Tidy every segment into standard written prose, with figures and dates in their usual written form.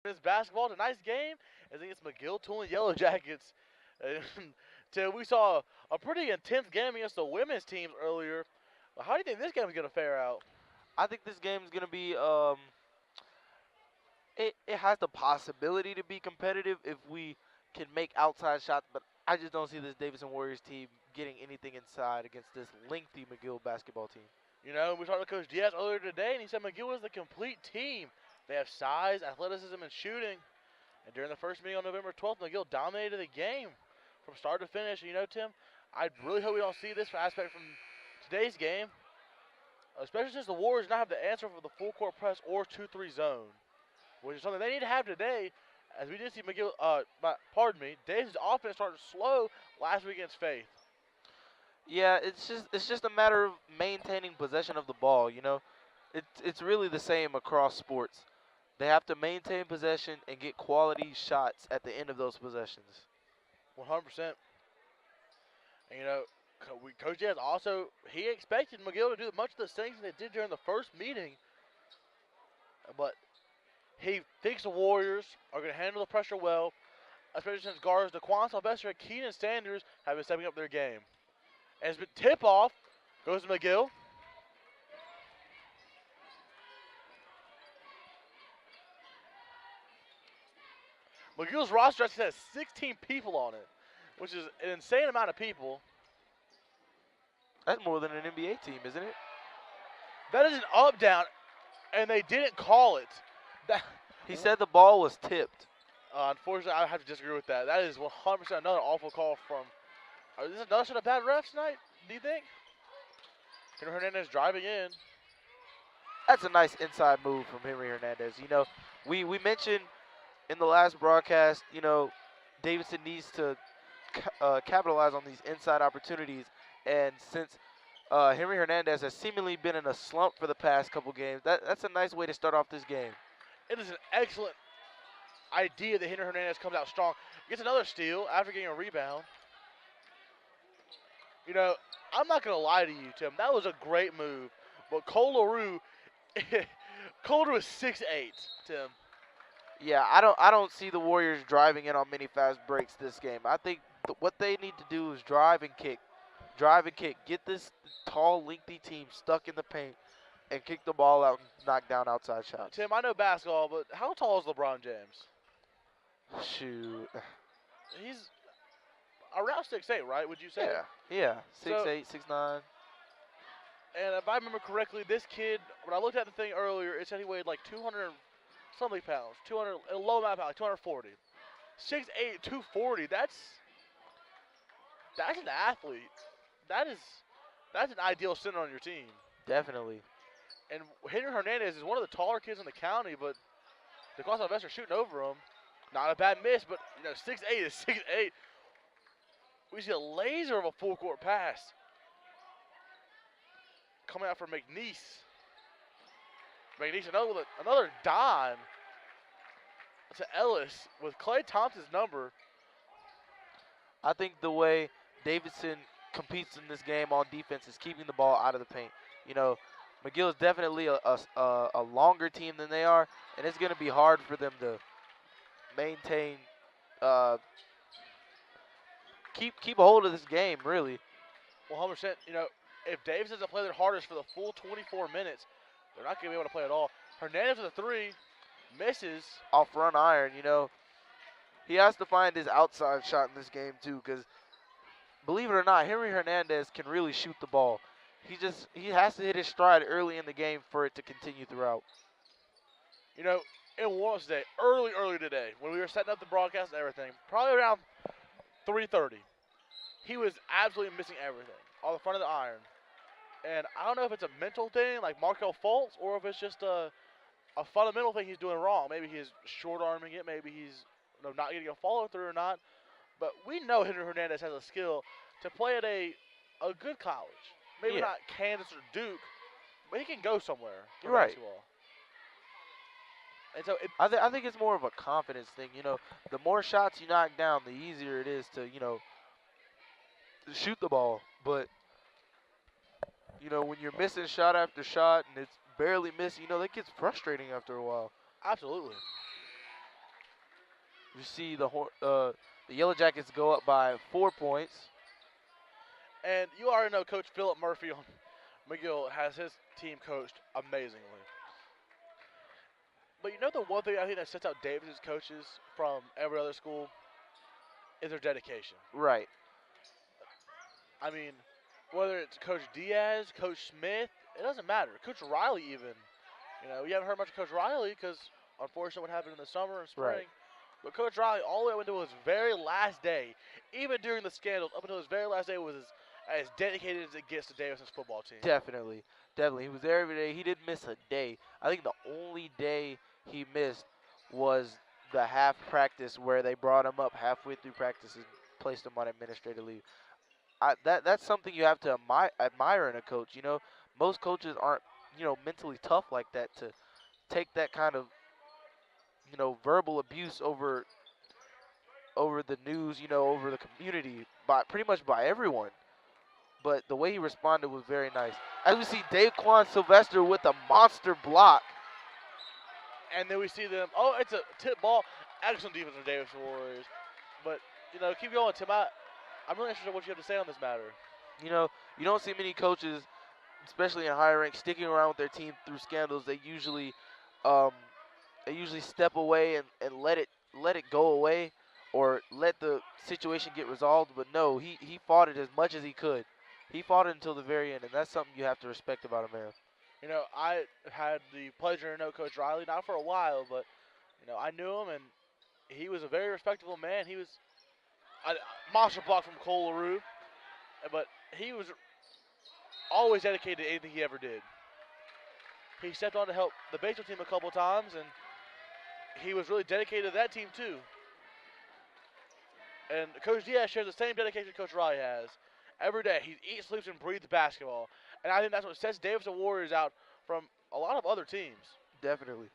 Men's basketball, tonight's game is against McGill Toolen Yellow Jackets. And we saw a pretty intense game against the women's teams earlier. How do you think this game is going to fare out? I think this game is gonna be it has the possibility to be competitive if we can make outside shots, but I just don't see this Davidson Warriors team getting anything inside against this lengthy McGill basketball team. You know, we talked to Coach Diaz earlier today, and he said McGill is the complete team. They have size, athleticism, and shooting. And during the first meeting on November 12th, McGill dominated the game from start to finish. And you know, Tim, I really hope we don't see this aspect from today's game, especially since the Warriors do not have the answer for the full court press or 2-3 zone, which is something they need to have today. As we did see McGill, Davis's offense started slow last week against Faith. Yeah, it's just a matter of maintaining possession of the ball. It's really the same across sports. They have to maintain possession and get quality shots at the end of those possessions. 100%. And, you know, Coach Diaz also, he expected McGill to do much of the same thing they did during the first meeting. But he thinks the Warriors are going to handle the pressure well, especially since guards DeQuan Sylvester and Keenan Sanders have been stepping up their game. And it's been tip-off, goes to McGill. McGill's roster actually has 16 people on it, which is an insane amount of people. That's more than an NBA team, isn't it? That is an up-down, and they didn't call it. That, He said the ball was tipped. unfortunately, I have to disagree with that. That is 100% another awful call from. Is this another set of bad refs tonight, do you think? Henry Hernandez driving in. That's a nice inside move from Henry Hernandez. We mentioned in the last broadcast, Davidson needs to capitalize on these inside opportunities. And since Henry Hernandez has seemingly been in a slump for the past couple games, that's a nice way to start off this game. It is an excellent idea that Henry Hernandez comes out strong. Gets another steal after getting a rebound. You know, I'm not going to lie to you, Tim. That was a great move. But Cole LaRue, Cole LaRue is 6'8", Tim. Yeah, I don't see the Warriors driving in on many fast breaks this game. I think what they need to do is drive and kick. Drive and kick. Get this tall, lengthy team stuck in the paint and kick the ball out and knock down outside shots. Tim, I know basketball, but how tall is LeBron James? Shoot. He's around 6'8", right, would you say? Yeah. So- 6'8", 6'9". And if I remember correctly, this kid, when I looked at the thing earlier, it said he weighed like 200 something pounds, 200, a low amount of pounds, like 240. 6'8", 240, that's an athlete. That's an ideal center on your team. Definitely. And Henry Hernandez is one of the taller kids in the county, but DeQuan Sylvester shooting over him. Not a bad miss, but 6'8" is 6'8". We see a laser of a full court pass coming out from McNeese. McNeese another dime to Ellis with Klay Thompson's number. I think the way Davidson competes in this game on defense is keeping the ball out of the paint. McGill is definitely a longer team than they are, and it's going to be hard for them to maintain, keep a hold of this game, really. 100%. If Davis doesn't play their hardest for the full 24 minutes, they're not going to be able to play at all. Hernandez with a three, misses. Off run iron, he has to find his outside shot in this game too, because believe it or not, Henry Hernandez can really shoot the ball. He has to hit his stride early in the game for it to continue throughout. In Warren's Day, early today, when we were setting up the broadcast and everything, probably around 3:30, he was absolutely missing everything on the front of the iron. And I don't know if it's a mental thing like Markel Fultz, or if it's just a fundamental thing he's doing wrong. Maybe he's short-arming it. Maybe he's not getting a follow-through or not. But we know Henry Hernandez has a skill to play at a good college. Maybe Yeah. not Kansas or Duke, but he can go somewhere for You're right. basketball. And so I think it's more of a confidence thing. The more shots you knock down, the easier it is to to shoot the ball. But when you're missing shot after shot and it's barely missing, that gets frustrating after a while. absolutely. You see the Yellow Jackets go up by 4 points. And you already know Coach Philip Murphy on McGill has his team coached amazingly. But you know the one thing I think that sets out Davidson's coaches from every other school is their dedication. Right. I mean, whether it's Coach Diaz, Coach Smith, it doesn't matter. Coach Riley even. You know, you haven't heard much of Coach Riley because unfortunately what happened in the summer and spring. Right. But Coach Riley, all the way up until his very last day, even during the scandals, up until his very last day, was as dedicated as it gets to Davidson's football team. Definitely. Definitely. He was there every day. He didn't miss a day. I think the only day he missed was the half practice where they brought him up halfway through practice and placed him on administrative leave. That's something you have to admire in a coach. You know, most coaches aren't, mentally tough like that to take that kind of, verbal abuse over the news, over the community, by pretty much by everyone. But the way he responded was very nice. As we see Daquan Sylvester with a monster block. And then we see them, it's a tip ball. Excellent defense from Davidson Warriors. But, keep going, Tim. I'm really interested in what you have to say on this matter. You don't see many coaches, especially in higher ranks, sticking around with their team through scandals. They usually step away and let it go away or let the situation get resolved. But no, he fought it as much as he could. He fought it until the very end, and that's something you have to respect about a man. I had the pleasure to know Coach Riley, not for a while, but, I knew him, and he was a very respectable man. He was a monster block from Cole LaRue, but he was always dedicated to anything he ever did. He stepped on to help the baseball team a couple times, and he was really dedicated to that team, too. And Coach Diaz shares the same dedication Coach Riley has. Every day, he eats, sleeps, and breathes basketball. And I think that's what sets Davidson Warriors out from a lot of other teams. Definitely.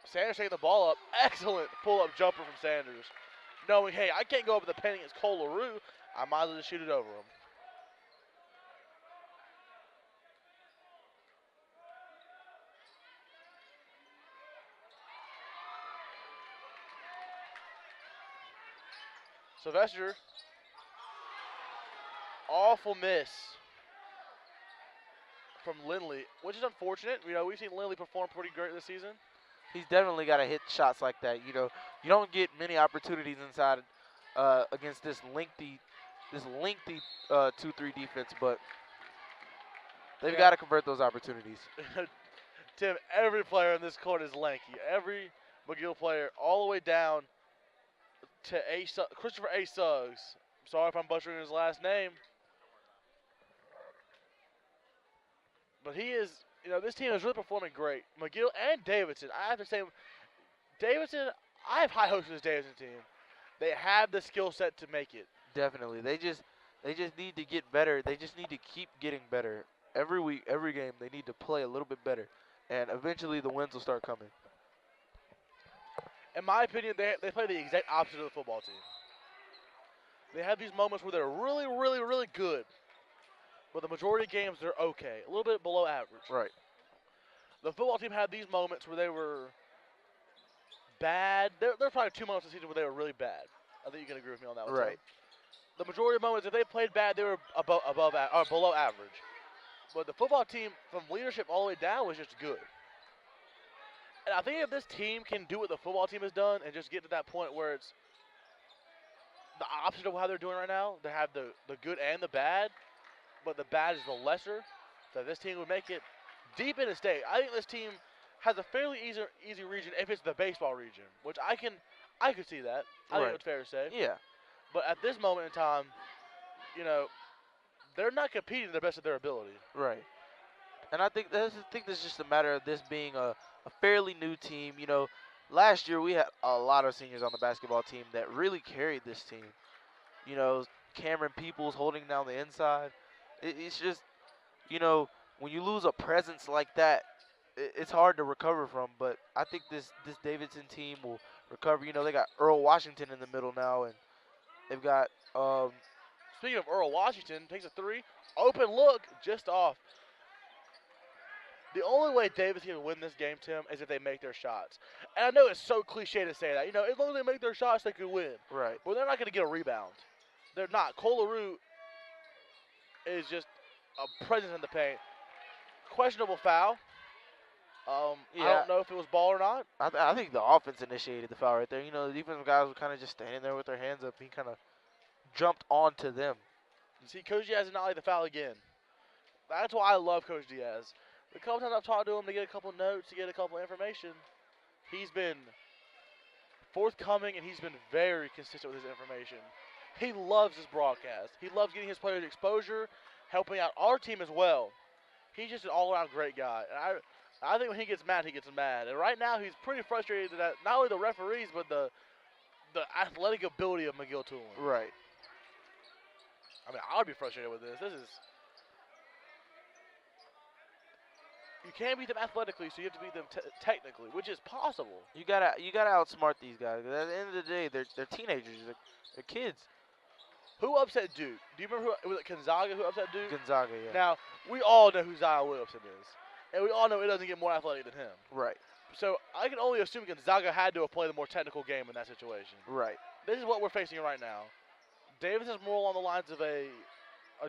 Sanders taking the ball up. Excellent pull-up jumper from Sanders. Knowing, hey, I can't go over the pen against Cole LaRue. I might as well just shoot it over him. Sylvester. Awful miss from Lindley, which is unfortunate. We've seen Lindley perform pretty great this season. He's definitely got to hit shots like that. You don't get many opportunities inside against this lengthy 2-3 defense, but they've got to convert those opportunities. Tim, every player in this court is lanky. Every McGill player, all the way down to Christopher A. Suggs. Sorry if I'm butchering his last name. But he is, this team is really performing great. McGill and Davidson. I have to say, Davidson, I have high hopes for this Davidson team. They have the skill set to make it. Definitely. They just need to get better. They just need to keep getting better. Every week, every game, they need to play a little bit better. And eventually the wins will start coming. In my opinion, they play the exact opposite of the football team. They have these moments where they're really, really, really good. But the majority of games, they're okay. A little bit below average. Right. The football team had these moments where they were bad. There are probably 2 moments this season where they were really bad. I think you can agree with me on that one. Right. The majority of moments, if they played bad, they were below average. But the football team, from leadership all the way down, was just good. And I think if this team can do what the football team has done and just get to that point where it's the opposite of how they're doing right now, they have the good and the bad, but the bad is the lesser, that this team would make it deep in the state. I think this team has a fairly easy region if it's the baseball region, which I could see that. I think it's fair to say. Yeah. But at this moment in time, they're not competing to the best of their ability. Right. And I think this is just a matter of this being a fairly new team. Last year we had a lot of seniors on the basketball team that really carried this team. Cameron Peoples holding down the inside. It's just, when you lose a presence like that, it's hard to recover from. But I think this Davidson team will recover. They got Earl Washington in the middle now, and they've got. Speaking of Earl Washington, takes a three, open look, just off. The only way Davidson can win this game, Tim, is if they make their shots. And I know it's so cliche to say that. You know, as long as they make their shots, they can win. Right. But they're not going to get a rebound. They're not. Colaroo is just a presence in the paint. Questionable foul. I don't know if it was ball or not. I think the offense initiated the foul right there. You know, the defensive guys were kind of just standing there with their hands up. He kind of jumped onto them. You see, Coach Diaz did not like the foul again. That's why I love Coach Diaz. The couple times I've talked to him to get a couple notes, to get a couple information, he's been forthcoming and he's been very consistent with his information. He loves his broadcast. He loves getting his players exposure, helping out our team as well. He's just an all-around great guy. And I think when he gets mad, he gets mad. And right now he's pretty frustrated that not only the referees, but the athletic ability of McGill Toolen. Right. I mean, I would be frustrated with this. You can't beat them athletically, so you have to beat them technically, which is possible. You gotta outsmart these guys. 'Cause at the end of the day, they're teenagers. They're kids. Who upset Duke? Do you remember was it Gonzaga who upset Duke? Gonzaga, yeah. Now, we all know who Zion Williamson is. And we all know it doesn't get more athletic than him. Right. So I can only assume Gonzaga had to have played a more technical game in that situation. Right. This is what we're facing right now. Davidson's more along the lines of a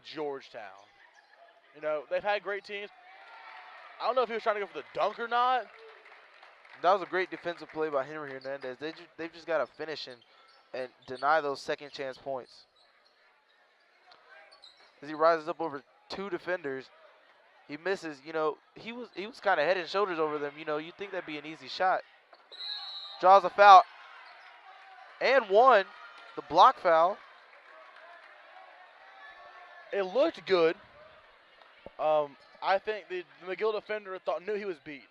Georgetown. You know, they've had great teams. I don't know if he was trying to go for the dunk or not. That was a great defensive play by Henry Hernandez. They've just got to finish and deny those second chance points. As he rises up over two defenders, he misses. You know, he was kind of head and shoulders over them. You know, you'd think that'd be an easy shot. Draws a foul. And one, the block foul. It looked good. I think the McGill defender knew he was beat.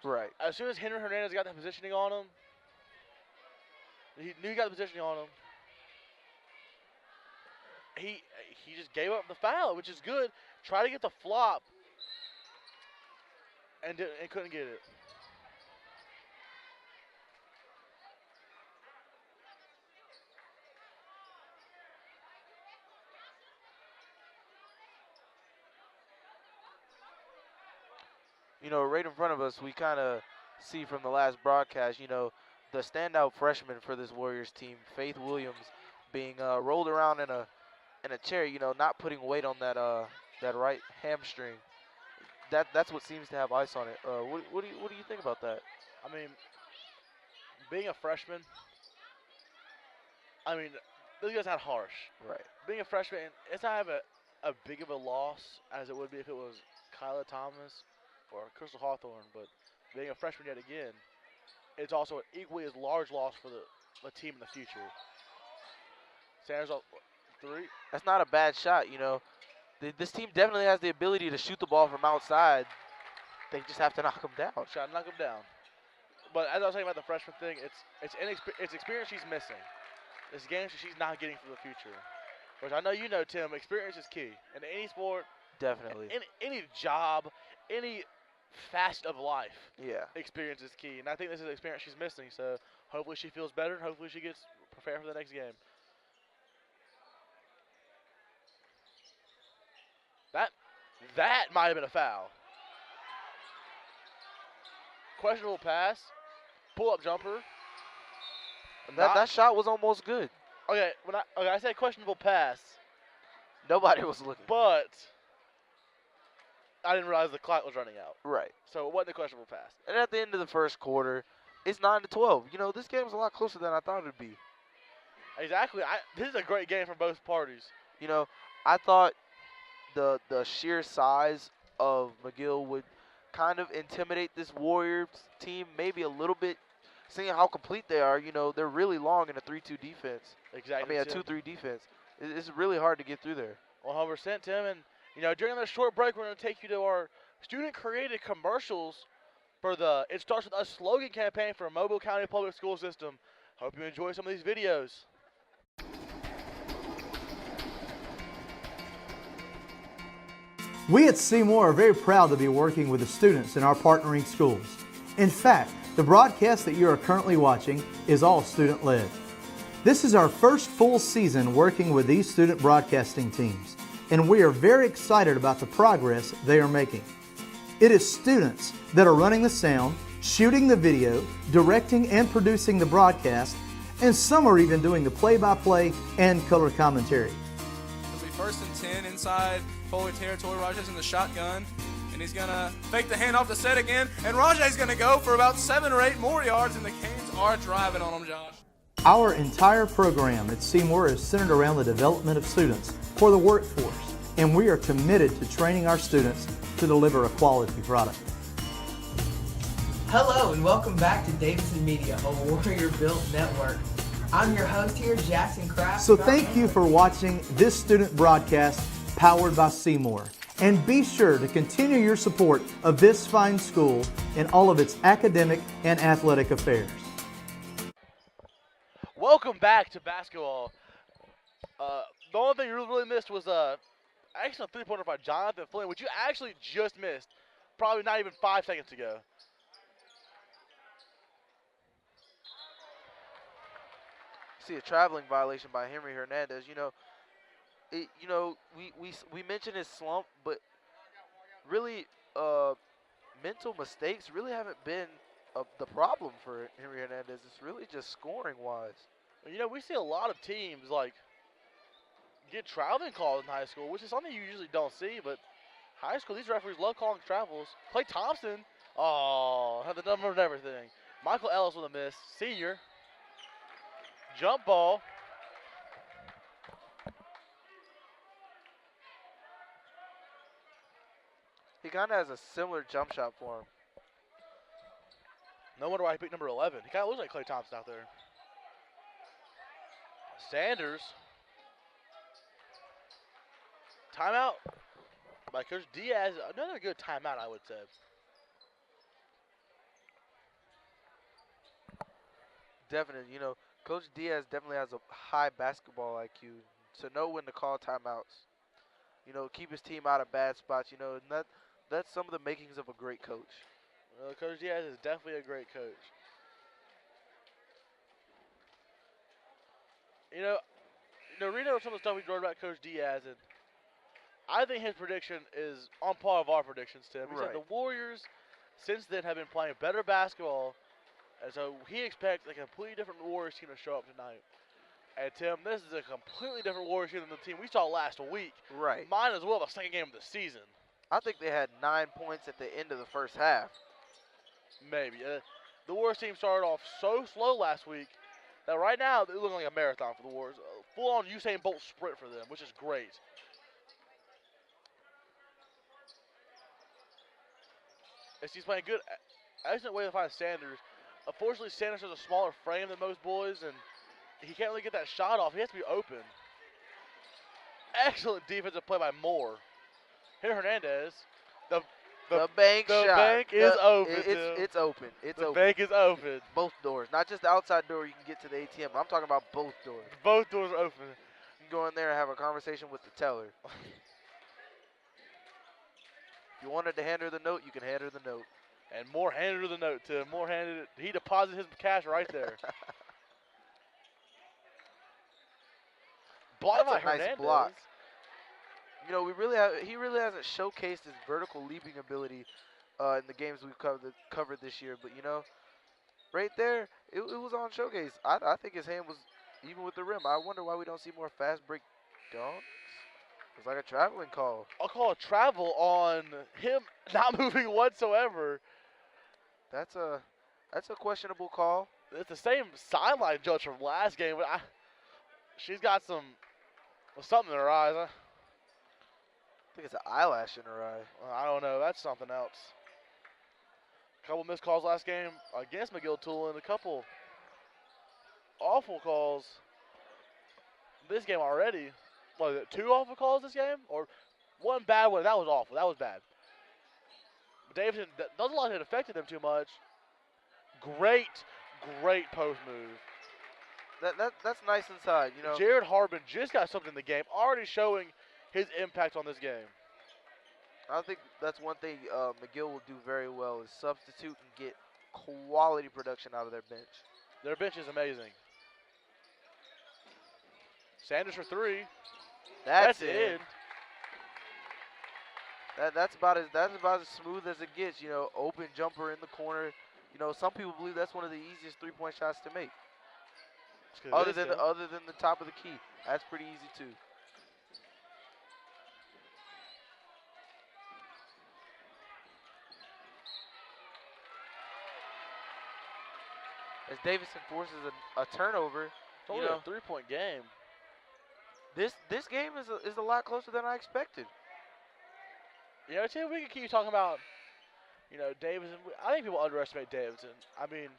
Right. As soon as Henry Hernandez got that positioning on him, he knew he got the positioning on him. He just gave up the foul, which is good. Tried to get the flop and couldn't get it. You know, right in front of us, we kind of see from the last broadcast, you know, the standout freshman for this Warriors team, Faith Williams, being rolled around in a chair. You know, not putting weight on that right hamstring. That's what seems to have ice on it. What do you think about that? I mean, being a freshman, I mean, this guy's not harsh. Right. Being a freshman, it's not a big of a loss as it would be if it was Kyla Thomas or Crystal Hawthorne, but being a freshman yet again, it's also an equally as large loss for the team in the future. Sanders up three. That's not a bad shot, you know. This team definitely has the ability to shoot the ball from outside. They just have to knock him down. Try to knock him down. But as I was saying about the freshman thing, it's experience she's missing. It's games she's not getting for the future. Which I know you know, Tim, experience is key. In any sport, definitely. In any job, any facet of life, yeah, experience is key. And I think this is the experience she's missing. So hopefully she feels better and hopefully she gets prepared for the next game. That might have been a foul. Questionable pass. Pull-up jumper. That shot was almost good. Okay, I said questionable pass. Nobody was looking. But I didn't realize the clock was running out. Right. So it wasn't a questionable pass. And at the end of the first quarter, it's 9-12. You know, this game's a lot closer than I thought it would be. Exactly. This is a great game for both parties. You know, I thought the sheer size of McGill would kind of intimidate this Warriors team maybe a little bit, seeing how complete they are. You know, they're really long in a 3-2 defense. Exactly. I mean, a 2-3 defense. It's really hard to get through there. 100%, Tim. And, you know, during this short break, we're going to take you to our student-created commercials for the It Starts With Us slogan campaign for Mobile County Public School System. Hope you enjoy some of these videos. We at Seymour are very proud to be working with the students in our partnering schools. In fact, the broadcast that you are currently watching is all student-led. This is our first full season working with these student broadcasting teams, and we are very excited about the progress they are making. It is students that are running the sound, shooting the video, directing and producing the broadcast, and some are even doing the play-by-play and color commentary. It'll be 1st and 10 inside forward territory. Rajay's in the shotgun, and he's gonna fake the handoff to set again, and Rajay's gonna go for about 7 or 8 more yards, and the Canes are driving on him, Josh. Our entire program at Seymour is centered around the development of students for the workforce, and we are committed to training our students to deliver a quality product. Hello and welcome back to Davidson Media, a Warrior Built network. I'm your host here, Jackson Kraft. So thank you for watching this student broadcast powered by Seymour. And be sure to continue your support of this fine school in all of its academic and athletic affairs. Welcome back to basketball. The only thing you really missed was actually a three-pointer by Jonathan Flynn, which you actually just missed, probably not even 5 seconds ago. See a traveling violation by Henry Hernandez. We mentioned his slump, but really mental mistakes really haven't been the problem for Henry Hernandez. It's really just scoring wise. We see a lot of teams get traveling calls in high school, which is something you usually don't see, but high school, these referees love calling travels. Clay Thompson, had the number and everything. Michael Ellis with a miss, senior. Jump ball. He kind of has a similar jump shot for him. No wonder why he picked number 11. He kind of looks like Clay Thompson out there. Sanders. Timeout by Coach Diaz. Another good timeout, I would say. Definitely, Coach Diaz definitely has a high basketball IQ to know when to call timeouts. Keep his team out of bad spots. And that's some of the makings of a great coach. Well, Coach Diaz is definitely a great coach. Reading some of the stuff we wrote about Coach Diaz, and I think his prediction is on par with our predictions, Tim. He said the Warriors, since then, have been playing better basketball, and so he expects a completely different Warriors team to show up tonight. And, Tim, this is a completely different Warriors team than the team we saw last week. Right. Might as well the second game of the season. I think they had 9 points at the end of the first half. Maybe. The Warriors team started off so slow last week that right now they look like a marathon for the Warriors. Full-on Usain Bolt sprint for them, which is great. He's playing good. Excellent way to find Sanders. Unfortunately, Sanders has a smaller frame than most boys, and he can't really get that shot off. He has to be open. Excellent defensive play by Moore. Here, Hernandez. The bank shot. The bank is open. It's open. The bank is open. Both doors. Not just the outside door you can get to the ATM. I'm talking about both doors. Both doors are open. You can go in there and have a conversation with the teller. If you wanted to hand her the note, you can hand her the note. And Moore handed her the note, Tim. Moore handed it. He deposited his cash right there. Block by That's a nice Hernandez. block. He really hasn't showcased his vertical leaping ability in the games we've covered this year. But right there, it was on showcase. I think his hand was even with the rim. I wonder why we don't see more fast break dunks. It's like a traveling call. I'll call a travel on him not moving whatsoever. That's a questionable call. It's the same sideline judge from last game, but she's got something in her eyes. I think it's an eyelash in her eye. I don't know. That's something else. A couple missed calls last game against McGill Toolen. A couple awful calls this game already. What, is it 2 awful calls this game? Or 1 bad one? That was awful. That was bad. But Davidson doesn't like it affected them too much. Great post move. That's nice inside, Jared Harbin just got something in the game, already showing his impact on this game. I think that's one thing McGill will do very well is substitute and get quality production out of their bench. Their bench is amazing. Sanders for 3. That's in. That's about as smooth as it gets. You know, open jumper in the corner. You know, some people believe that's one of the easiest 3-point shots to make. Other than the top of the key, that's pretty easy too. As Davidson forces a turnover, It's only a 3-point game. this game is a lot closer than I expected. Yeah, Tim, we can keep talking about, Davidson. I think people underestimate Davidson. I mean,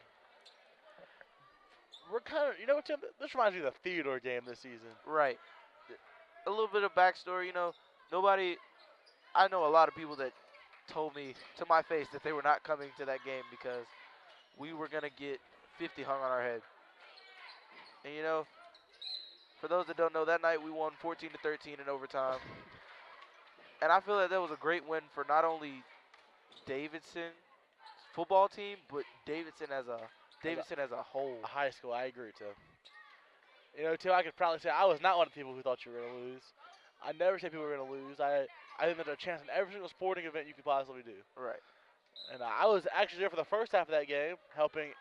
we're kind of, Tim, this reminds me of the Theodore game this season. Right. A little bit of backstory, I know a lot of people that told me to my face that they were not coming to that game because we were going to get 50 hung on our head. And, for those that don't know, that night we won 14-13 in overtime. And I feel that was a great win for not only Davidson's football team, but Davidson as a whole. A high school, I agree, Tim. Tim, I could probably say I was not one of the people who thought you were going to lose. I never said people were going to lose. I think there's a chance in every single sporting event you could possibly do. Right. And I was actually there for the first half of that game, helping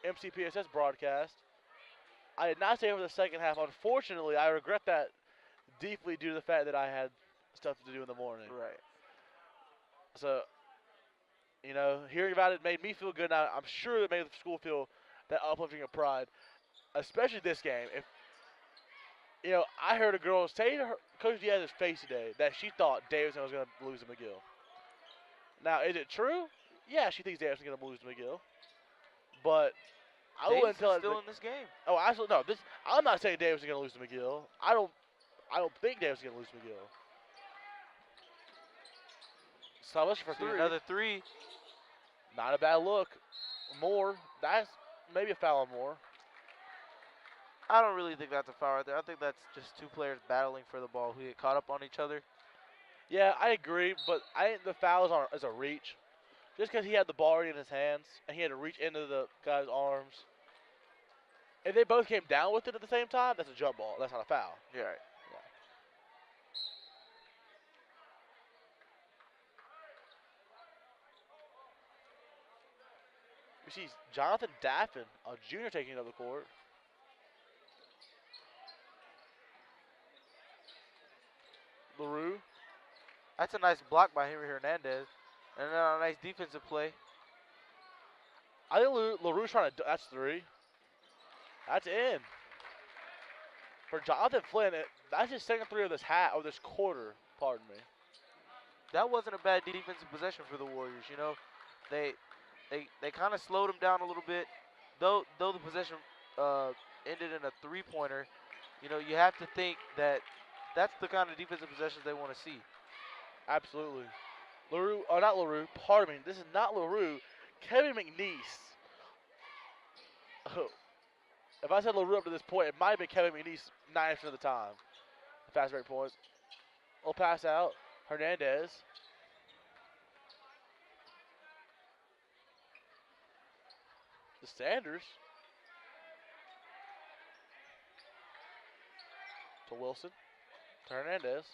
MCPSS broadcast. I did not stay for the second half. Unfortunately, I regret that deeply due to the fact that I had stuff to do in the morning. Right. So, hearing about it made me feel good. Now, I'm sure it made the school feel that uplifting of pride, especially this game. If I heard a girl say to her, Coach Diaz's face today that she thought Davidson was going to lose to McGill. Now, is it true? Yeah, she thinks Davidson's going to lose to McGill. But I wouldn't tell her. Still in this game. Oh, absolutely no. I'm not saying Davidson's going to lose to McGill. I don't think Davidson's going to lose to McGill. Salvation for three. Another three. Not a bad look. Moore. That's maybe a foul on Moore. I don't really think that's a foul right there. I think that's just two players battling for the ball who get caught up on each other. Yeah, I agree, but I think the foul is a reach. Just because he had the ball already in his hands and he had to reach into the guy's arms. If they both came down with it at the same time, that's a jump ball. That's not a foul. Yeah, right. You see Jonathan Daffin, a junior, taking it up the court. LaRue. That's a nice block by Henry Hernandez. And then a nice defensive play. I think LaRue's trying to. That's three. That's in. For Jonathan Flynn, that's his second three of this this quarter. Pardon me. That wasn't a bad defensive possession for the Warriors. They kind of slowed him down a little bit. Though the possession ended in a three-pointer, you have to think that that's the kind of defensive possessions they want to see. Absolutely. LaRue, not LaRue, pardon me. This is not LaRue. Kevin McNeese. Oh. If I said LaRue up to this point, it might have been Kevin McNeese 9% of the time. Fast break points. Little pass out. Hernandez. To Sanders. To Wilson. To Hernandez.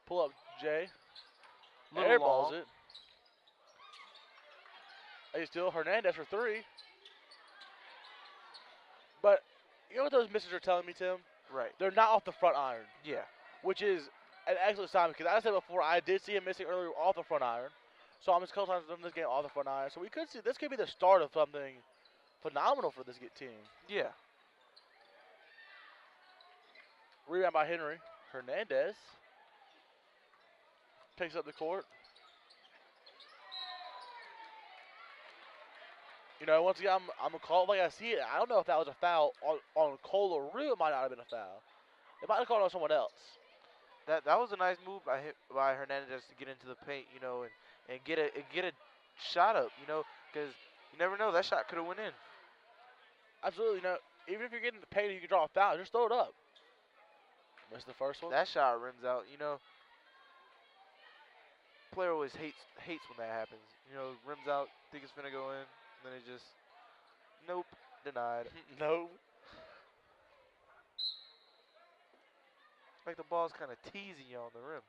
Pull up Jay. Airballs it. Hey, still Hernandez for three. But you know what those misses are telling me, Tim? Right. They're not off the front iron. Yeah. Which is an excellent sign because as I said before, I did see him missing earlier off the front iron. So I'm just couple times in this game off the front iron. So we could see this could be the start of something phenomenal for this team. Yeah. Rebound by Henry. Hernandez takes up the court. Once again, I'm going to call it like I see it. I don't know if that was a foul on Cole LaRue. It might not have been a foul. It might have called on someone else. That was a nice move by Hernandez to get into the paint, and get a shot up, because you never know, that shot could have went in. Absolutely, even if you're getting the paint, you can draw a foul. Just throw it up. Missed the first one. That shot rims out, Player always hates when that happens. Rims out, think it's gonna go in, and then it just, nope, denied. No. Like the ball's kind of teasing you on the rim.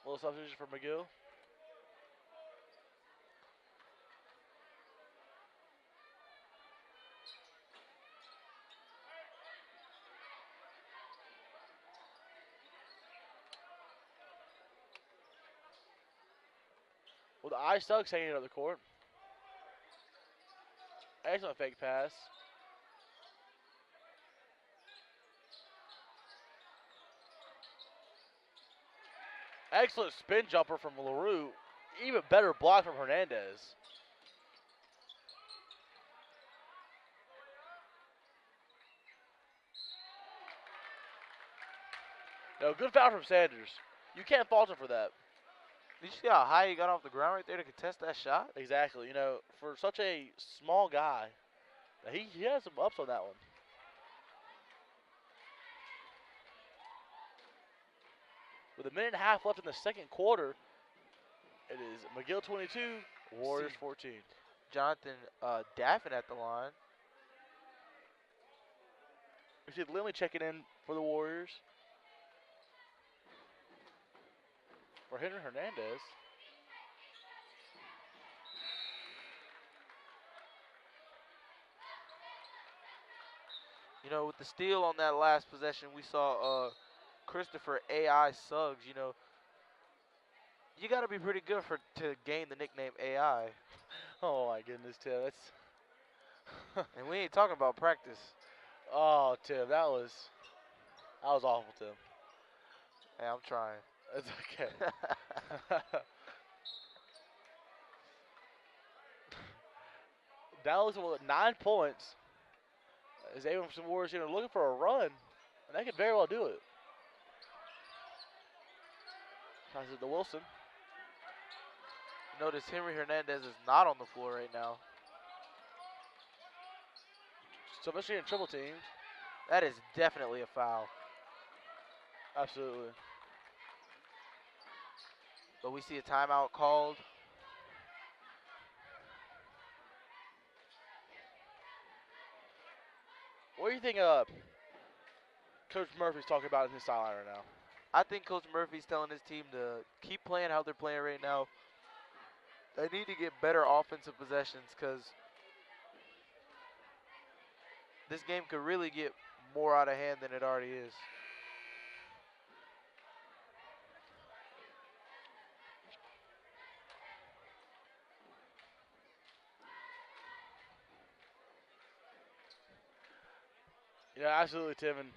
Little substitution for McGill. With the eye Suggs hanging out of the court. Excellent fake pass. Excellent spin jumper from LaRue. Even better block from Hernandez. No, good foul from Sanders. You can't fault him for that. Did you see how high he got off the ground right there to contest that shot? Exactly. You know, for such a small guy, he has some ups on that one. With a minute and a half left in the second quarter, it is McGill 22, Warriors 14. Jonathan Daffin at the line. We see Lindley checking in for the Warriors. For Henry Hernandez. You know, with the steal on that last possession, we saw Christopher AI Suggs. You know, you got to be pretty good to gain the nickname AI. Oh my goodness, Tim. That's And we ain't talking about practice. oh, Tim, that was awful, Tim. Hey, I'm trying. It's okay. Dallas with 9 points is able for some Warriors looking for a run, and they could very well do it. Passes it to Wilson. Notice Henry Hernandez is not on the floor right now. So Michigan triple teamed. That is definitely a foul. Absolutely. But we see a timeout called. What do you think Coach Murphy's talking about in his sideline right now? I think Coach Murphy's telling his team to keep playing how they're playing right now. They need to get better offensive possessions because this game could really get more out of hand than it already is. Yeah, absolutely, Tim. And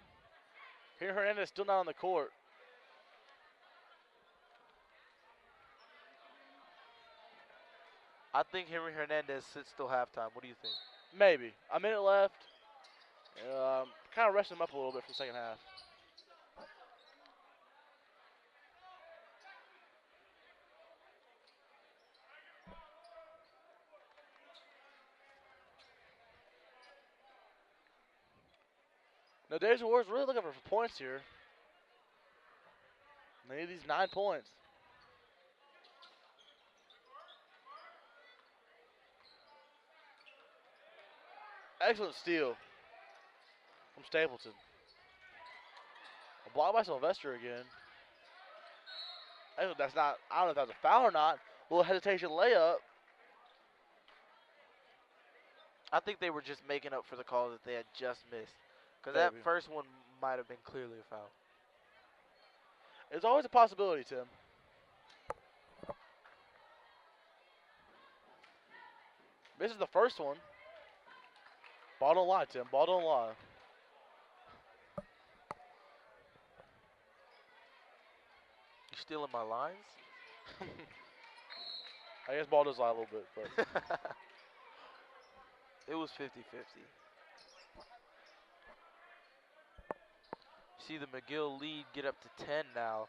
here Hernandez still not on the court. I think Henry Hernandez sits till halftime. What do you think? Maybe. A minute left. Kind of resting him up a little bit for the second half. No, Davidson Warriors really looking for points here. They need these 9 points. Excellent steal from Stapleton. A block by Sylvester again. That's not, I don't know if that was a foul or not. A little hesitation layup. I think they were just making up for the call that they had just missed. Because that Maybe. first one might have been clearly a foul. It's always a possibility, Tim. This is the first one. Ball don't lie, Tim. Ball don't lie. You stealing my lines? I guess ball does lie a little bit, but It was 50-50. See the McGill lead get up to 10 now.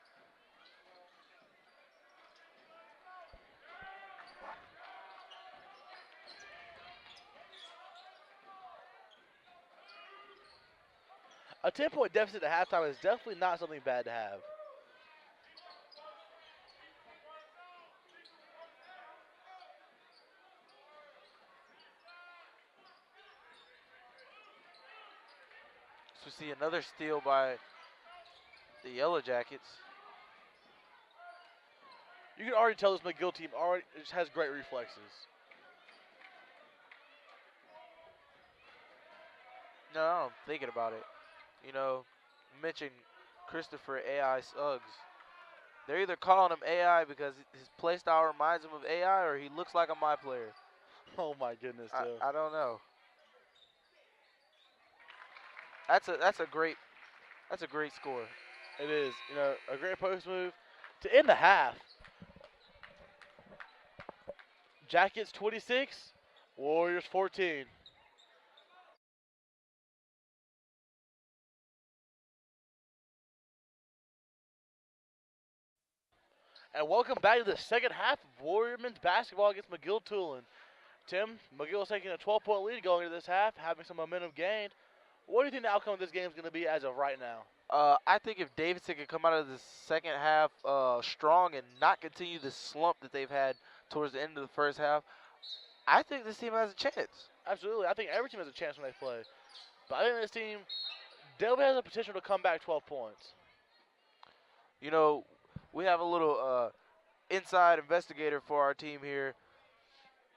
a 10-point deficit at halftime is definitely not something bad to have. So we see another steal by the Yellow Jackets. You can already tell this McGill team already just has great reflexes. No, I'm thinking about it. You know, you mentioned Christopher AI Suggs. They're either calling him AI because his play style reminds him of AI, or he looks like a my player. Oh my goodness, Tim. I don't know. That's a great score. It is, a great post move to end the half. Jackets 26, Warriors 14. And welcome back to the second half of Warrior men's basketball against McGill Toolen. Tim, McGill is taking a 12-point lead going into this half, having some momentum gained. What do you think the outcome of this game is going to be as of right now? I think if Davidson can come out of the second half strong and not continue the slump that they've had towards the end of the first half, I think this team has a chance. Absolutely. I think every team has a chance when they play. But I think this team definitely has the potential to come back 12 points. You know, we have a little inside investigator for our team here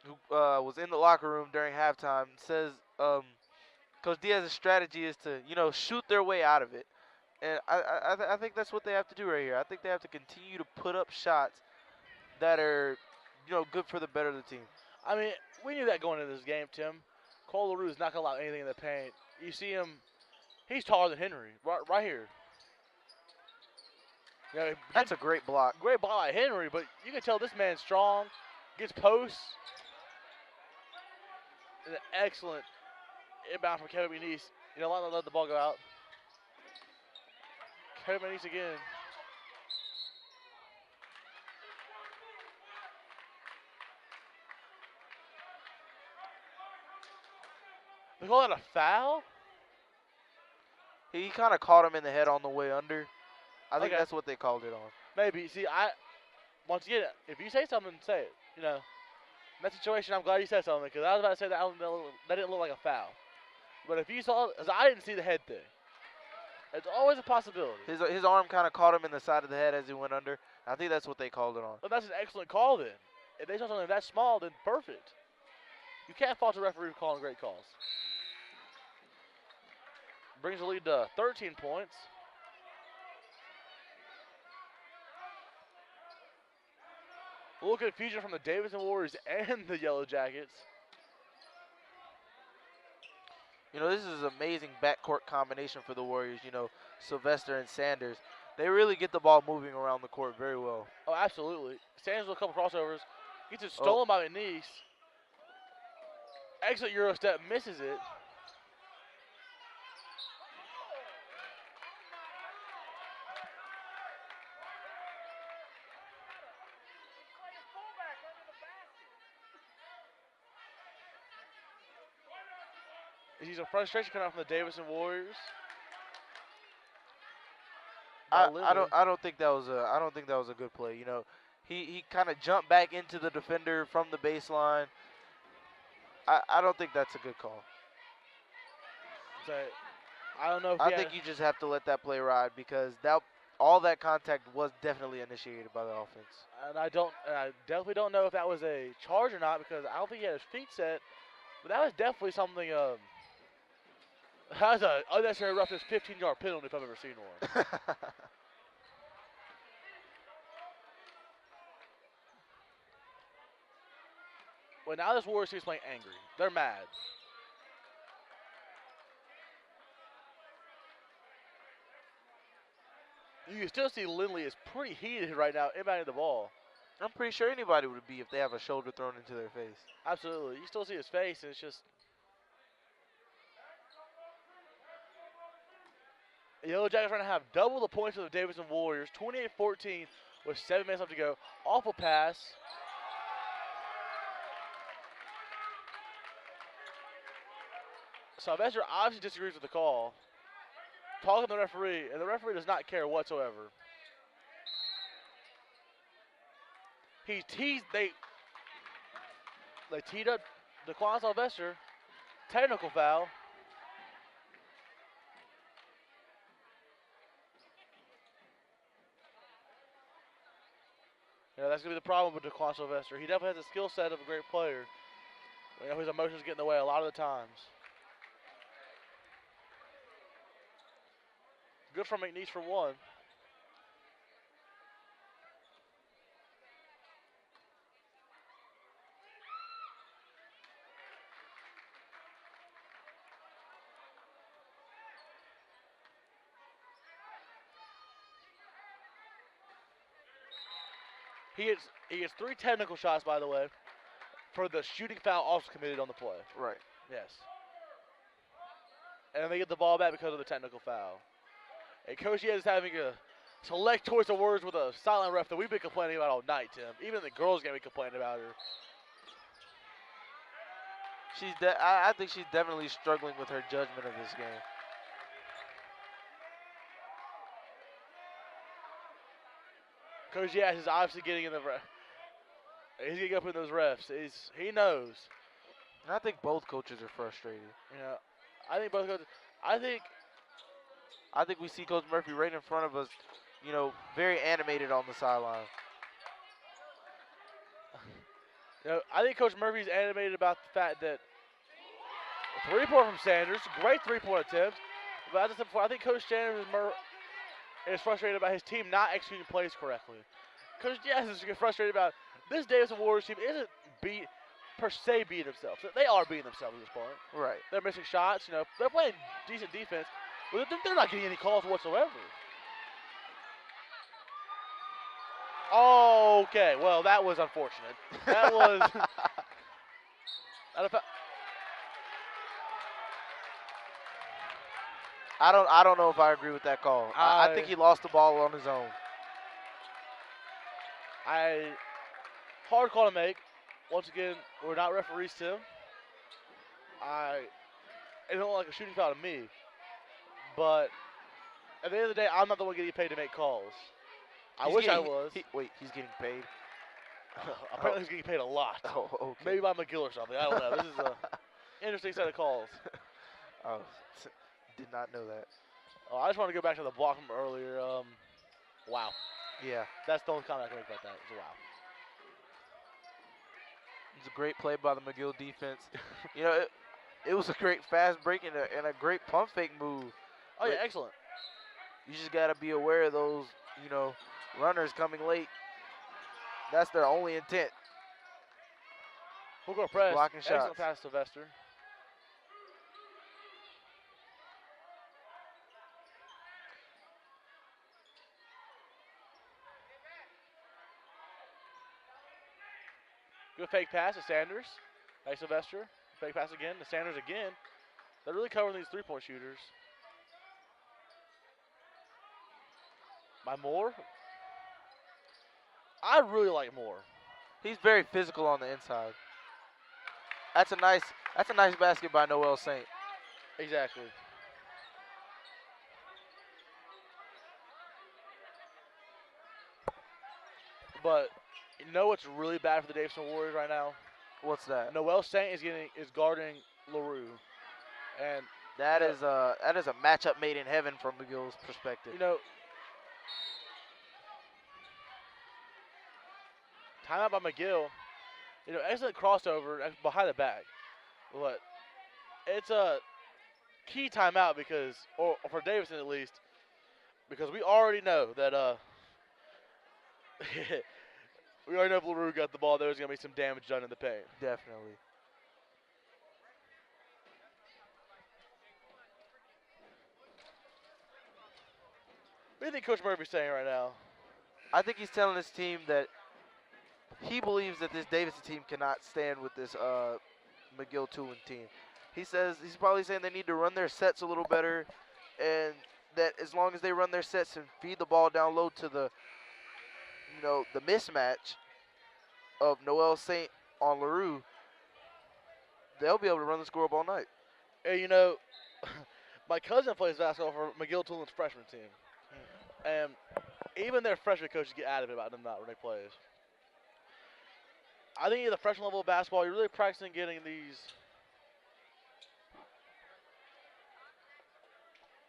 who was in the locker room during halftime. Says Coach Diaz's strategy is to, shoot their way out of it. And I think that's what they have to do right here. I think they have to continue to put up shots that are, good for the better of the team. I mean, we knew that going into this game, Tim. Cole LaRue is not going to allow anything in the paint. You see him, he's taller than Henry, right here. That's a great block. Great block by Henry, but you can tell this man's strong, gets posts. And an excellent inbound from Kevin McNeese. Let the ball go out. Kevin McNeese again. They call that a foul? He kind of caught him in the head on the way under. I think Okay. that's what they called it on. Maybe. See, once again, if you say something, say it. In that situation, I'm glad you said something because I was about to say that didn't look like a foul. But if you saw, because I didn't see the head thing. It's always a possibility. His arm kind of caught him in the side of the head as he went under. I think that's what they called it on. But that's an excellent call then. If they saw something that small, then perfect. You can't fault the referee for calling great calls. Brings the lead to 13 points. A little confusion from the Davidson Warriors and the Yellow Jackets. This is an amazing backcourt combination for the Warriors. Sylvester and Sanders. They really get the ball moving around the court very well. Oh, absolutely. Sanders with a couple crossovers. Gets it stolen by McNeese. Excellent Euro step, misses it. He's a frustration coming out from the Davidson Warriors. I don't think that was a good play. He kind of jumped back into the defender from the baseline. I don't think that's a good call. So, I don't know if I think you just have to let that play ride because all that contact was definitely initiated by the offense. And I definitely don't know if that was a charge or not because I don't think he had his feet set. But that was definitely something. That was an unnecessary roughness 15-yard penalty if I've ever seen one. Well, now this Warriors team is playing angry. They're mad. You can still see Lindley is pretty heated right now inbounding the ball. I'm pretty sure anybody would be if they have a shoulder thrown into their face. Absolutely. You still see his face, and it's just. The Yellow Jackets are going to have double the points of the Davidson Warriors. 28-14 with 7 minutes left to go. Awful pass. Sylvester obviously disagrees with the call. Talking to the referee, and the referee does not care whatsoever. They teed up Daquan Sylvester. Technical foul. Yeah, that's going to be the problem with DeQuan Sylvester. He definitely has a skill set of a great player. You know, his emotions get in the way a lot of the times. Good for McNeese for one. He gets 3 technical shots, by the way, for the shooting foul also committed on the play. Right. Yes. And they get the ball back because of the technical foul. And Coach Yed is having a select choice of words with a silent ref that we've been complaining about all night, Tim. Even the girls game we complaining about her. I think she's definitely struggling with her judgment of this game. Coach Yed is obviously getting in the ref. He's getting up in those refs. He knows. And I think both coaches are frustrated. You know, I think both coaches. I think we see Coach Murphy right in front of us, you know, very animated on the sideline. You know, I think Coach Murphy's animated about the fact that a 3-point from Sanders, great 3-point attempt. But as I said before, I think Coach Sanders is frustrated about his team not executing plays correctly. Coach Jazz is frustrated about this Davidson Warriors team isn't per se beating themselves. They are beating themselves at this point. Right. They're missing shots. You know, they're playing decent defense, but they're not getting any calls whatsoever. Okay, well that was unfortunate. That was. I don't know if I agree with that call. I think he lost the ball on his own. Hard call to make. Once again, we're not referees, Tim. It don't look like a shooting foul to me. But at the end of the day, I'm not the one getting paid to make calls. I wish I was. Wait, he's getting paid? Apparently he's getting paid a lot. Oh, okay. Maybe by McGill or something. I don't know. This is an interesting set of calls. Oh, did not know that. Oh, I just want to go back to the block from earlier. Wow. Yeah. That's the only comment I can make about that. It's a wow. It's a great play by the McGill defense. You know, it was a great fast break and a great pump fake move. Oh, yeah, excellent. You just got to be aware of those, you know, runners coming late. That's their only intent. We'll go press. Blocking Excellent shots. pass, Sylvester. Good fake pass to Sanders. Nice Sylvester. Fake pass again to Sanders again. They're really covering these 3-point shooters. By Moore. I really like Moore. He's very physical on the inside. That's a nice basket by Noel Saint. Exactly. But you know what's really bad for the Davidson Warriors right now? What's that? Noel Saint is guarding LaRue, and That is a matchup made in heaven from McGill's perspective. you know, timeout by McGill. You know, excellent crossover behind the back, but it's a key timeout because, or for Davidson at least, because we already know that we already know if LaRue got the ball, there's gonna be some damage done in the paint. Definitely. What do you think Coach Murphy's saying right now? I think he's telling his team that he believes that this Davidson team cannot stand with this McGill Toolen team. He says he's probably saying they need to run their sets a little better, and that as long as they run their sets and feed the ball down low to the, you know, the mismatch of Noel Saint on LaRue, they'll be able to run the score up all night. Hey, you know, my cousin plays basketball for McGill Toolen's freshman team, and even their freshman coaches get adamant about them not running plays. I think at the freshman level of basketball, you're really practicing getting these.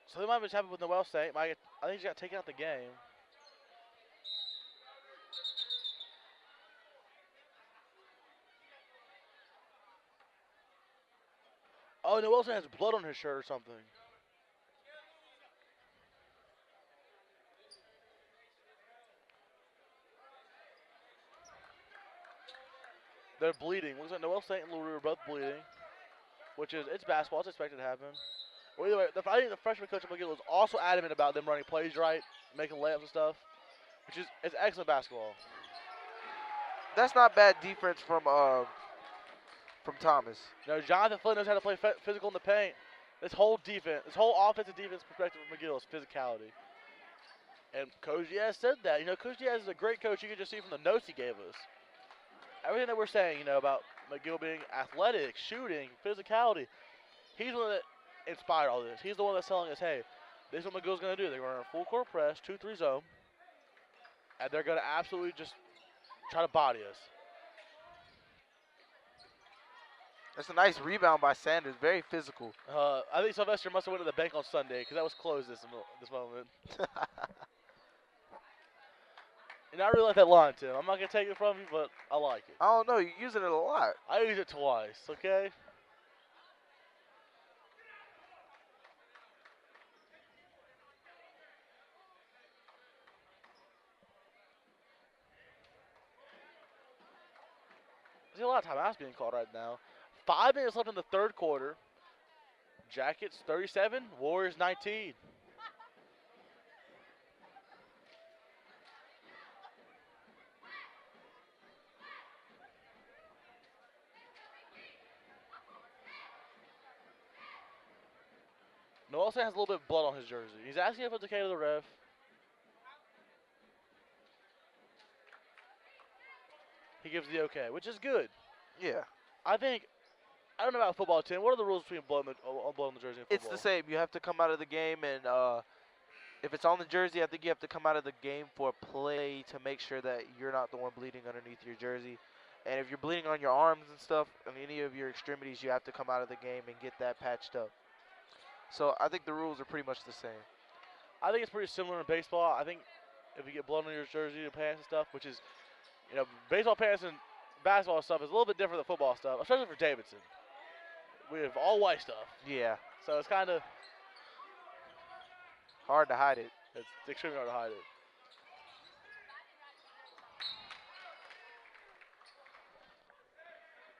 Something might have just happened with Noel Saint. I think he got taken out the game. Oh, no, Wilson has blood on his shirt or something. They're bleeding. Looks like Noel St. Louis are both bleeding, which is, it's basketball. It's expected to happen. Well, either way, I think the freshman coach at McGill was also adamant about them running plays right, making layups and stuff, which is, it's excellent basketball. That's not bad defense from Thomas. You know, Jonathan Flynn knows how to play physical in the paint. This whole defense, this whole offensive defense perspective of McGill is physicality. And Coach Diaz said that. You know, Coach Diaz is a great coach. You can just see from the notes he gave us. Everything that we're saying, you know, about McGill being athletic, shooting, physicality, he's the one that inspired all this. He's the one that's telling us, hey, this is what McGill's going to do. They're going to run a full court press, 2-3 zone, and they're going to absolutely just try to body us. That's a nice rebound by Sanders. Very physical. I think Sylvester must have went to the bank on Sunday because that was closed this moment. And I really like that line, Tim. I'm not going to take it from you, but I like it. I don't know. You're using it a lot. I use it twice, okay? There's a lot of timeouts being called right now. 5 minutes left in the third quarter. Jackets 37, Warriors 19. Noel has a little bit of blood on his jersey. He's asking if it's okay to the ref. He gives the okay, which is good. Yeah. I don't know about football, Tim. What are the rules between blood on the jersey and football? It's the same. You have to come out of the game, and if it's on the jersey, I think you have to come out of the game for a play to make sure that you're not the one bleeding underneath your jersey. And if you're bleeding on your arms and stuff, and any of your extremities, you have to come out of the game and get that patched up. So I think the rules are pretty much the same. I think it's pretty similar in baseball. I think if you get blood on your jersey and pants and stuff, which is, you know, baseball pants and basketball stuff is a little bit different than football stuff, especially for Davidson. We have all white stuff. Yeah. So it's kind of hard to hide it. It's extremely hard to hide it.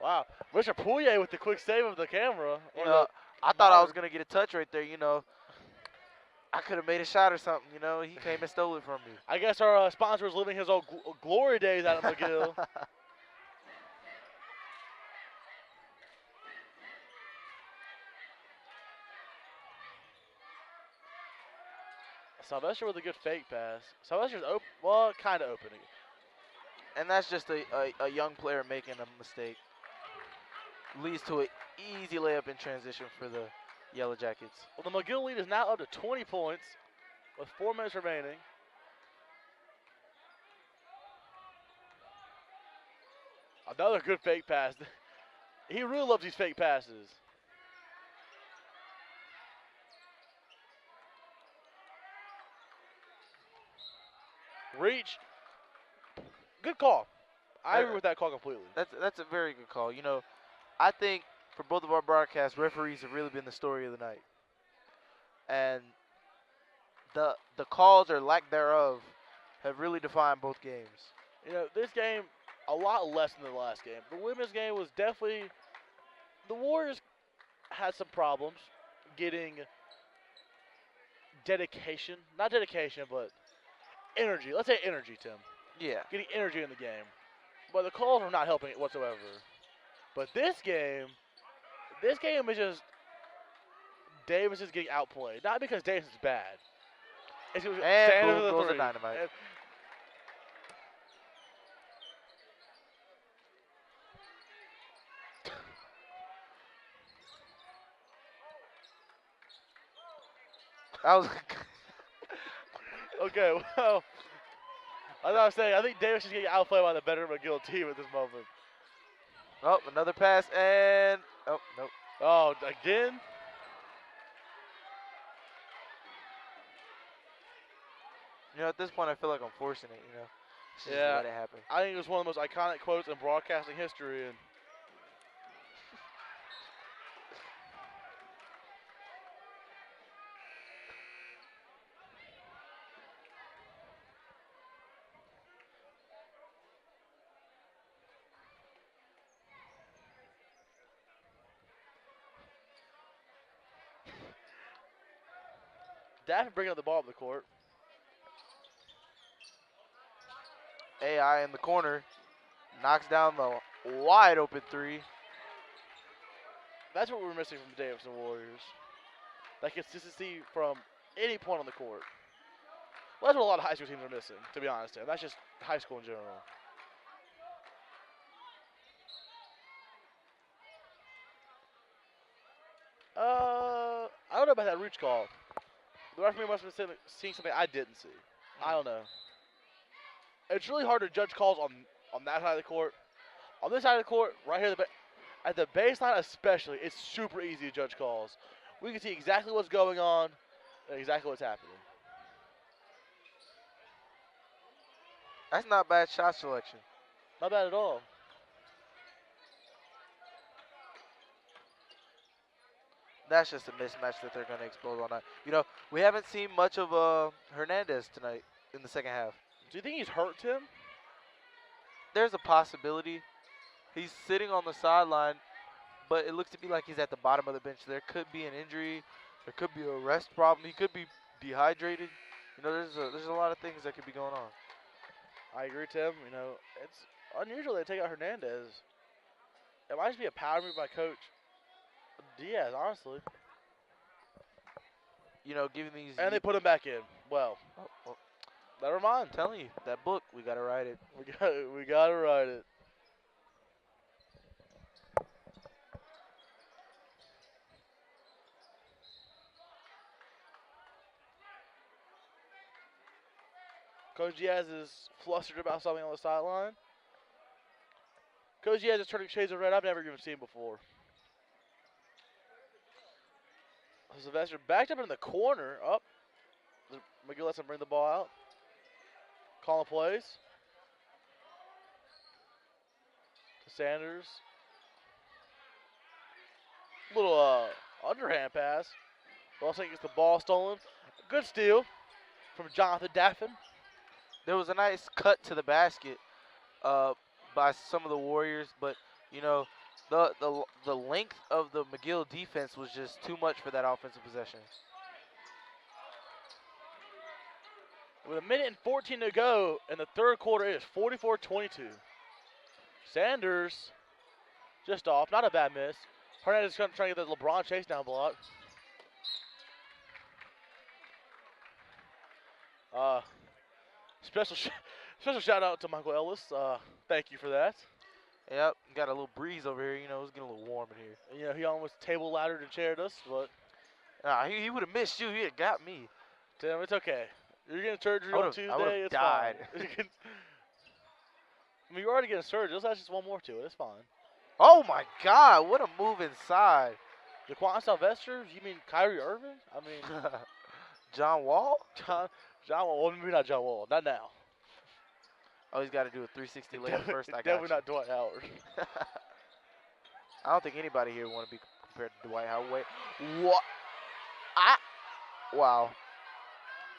Wow. Richard Pouillet with the quick save of the camera. You know, I thought I was going to get a touch right there, you know. I could have made a shot or something, you know. He came and stole it from me. I guess our sponsor was living his old glory days out of McGill. Sylvester with a good fake pass. Sylvester's open, well, kind of opening. And that's just a young player making a mistake. Leads to an easy layup in transition for the Yellow Jackets. Well, the McGill lead is now up to 20 points with 4 minutes remaining. Another good fake pass. He really loves these fake passes. Reach. Good call. I agree with that call completely. That's a very good call. You know, I think for both of our broadcasts, referees have really been the story of the night. And the calls or lack thereof have really defined both games. You know, this game, a lot less than the last game. The women's game was definitely, the Warriors had some problems getting dedication. Not dedication, but energy. Let's say energy, Tim. Yeah. Getting energy in the game. But the calls are not helping it whatsoever. But this game is just Davis is getting outplayed. Not because Davis is bad. It's because and boom, goes the dynamite. That was okay, well, as I was saying, I think Davis is getting outplayed by the better McGill team at this moment. Oh, another pass and oh nope. Oh, again? You know, at this point, I feel like I'm forcing it. You know, just yeah. let it happen. I think it was one of the most iconic quotes in broadcasting history, and Daffin bringing up the ball up the court. AI in the corner. Knocks down the wide open three. That's what we're missing from the Davidson Warriors. That consistency from any point on the court. Well, that's what a lot of high school teams are missing, to be honest. And that's just high school in general. I don't know about that reach call. The referee must have been seeing something I didn't see. I don't know. It's really hard to judge calls on that side of the court. On this side of the court, right here at the baseline especially, it's super easy to judge calls. We can see exactly what's going on and exactly what's happening. That's not bad shot selection. Not bad at all. That's just a mismatch that they're going to expose all night. You know, we haven't seen much of Hernandez tonight in the second half. Do you think he's hurt, Tim? There's a possibility. He's sitting on the sideline, but it looks to me like he's at the bottom of the bench. There could be an injury. There could be a rest problem. He could be dehydrated. You know, there's a lot of things that could be going on. I agree, Tim. You know, it's unusual they take out Hernandez. It might just be a power move by Coach Diaz, honestly. You know, giving these. And they put him back in. Well, never mind. I'm telling you, that book, we got to write it. We got to write it. Coach Diaz is flustered about something on the sideline. Coach Diaz is turning shades of red I've never even seen before. Sylvester backed up in the corner. Up. McGill lets him bring the ball out. Calling plays. To Sanders. Little underhand pass. Boston gets the ball stolen. Good steal from Jonathan Daffin. There was a nice cut to the basket by some of the Warriors, but, you know, the length of the McGill defense was just too much for that offensive possession. With 1:14 to go in the third quarter, it is 44-22. Sanders just off, not a bad miss. Hernandez is trying to get the LeBron chase down block. Special shout out to Michael Ellis. Thank you for that. Yep, got a little breeze over here. You know, it's getting a little warm in here. You know, he almost table laddered and chaired us, but He would have missed you. He had got me. Tim, it's okay. You're getting surgery I on would've Tuesday. It's died. fine. I mean, you're already getting surgery. Let's add just one more to it. It's fine. Oh, my God. What a move inside. Jaquan Sylvester? You mean Kyrie Irving? I mean, John Wall? John Wall. Well, maybe not John Wall. Not now. Oh, he's got to do a 360 layup first. I got Definitely you. not Dwight Howard. I don't think anybody here want to be compared to Dwight Howard. Wait, what? Wow.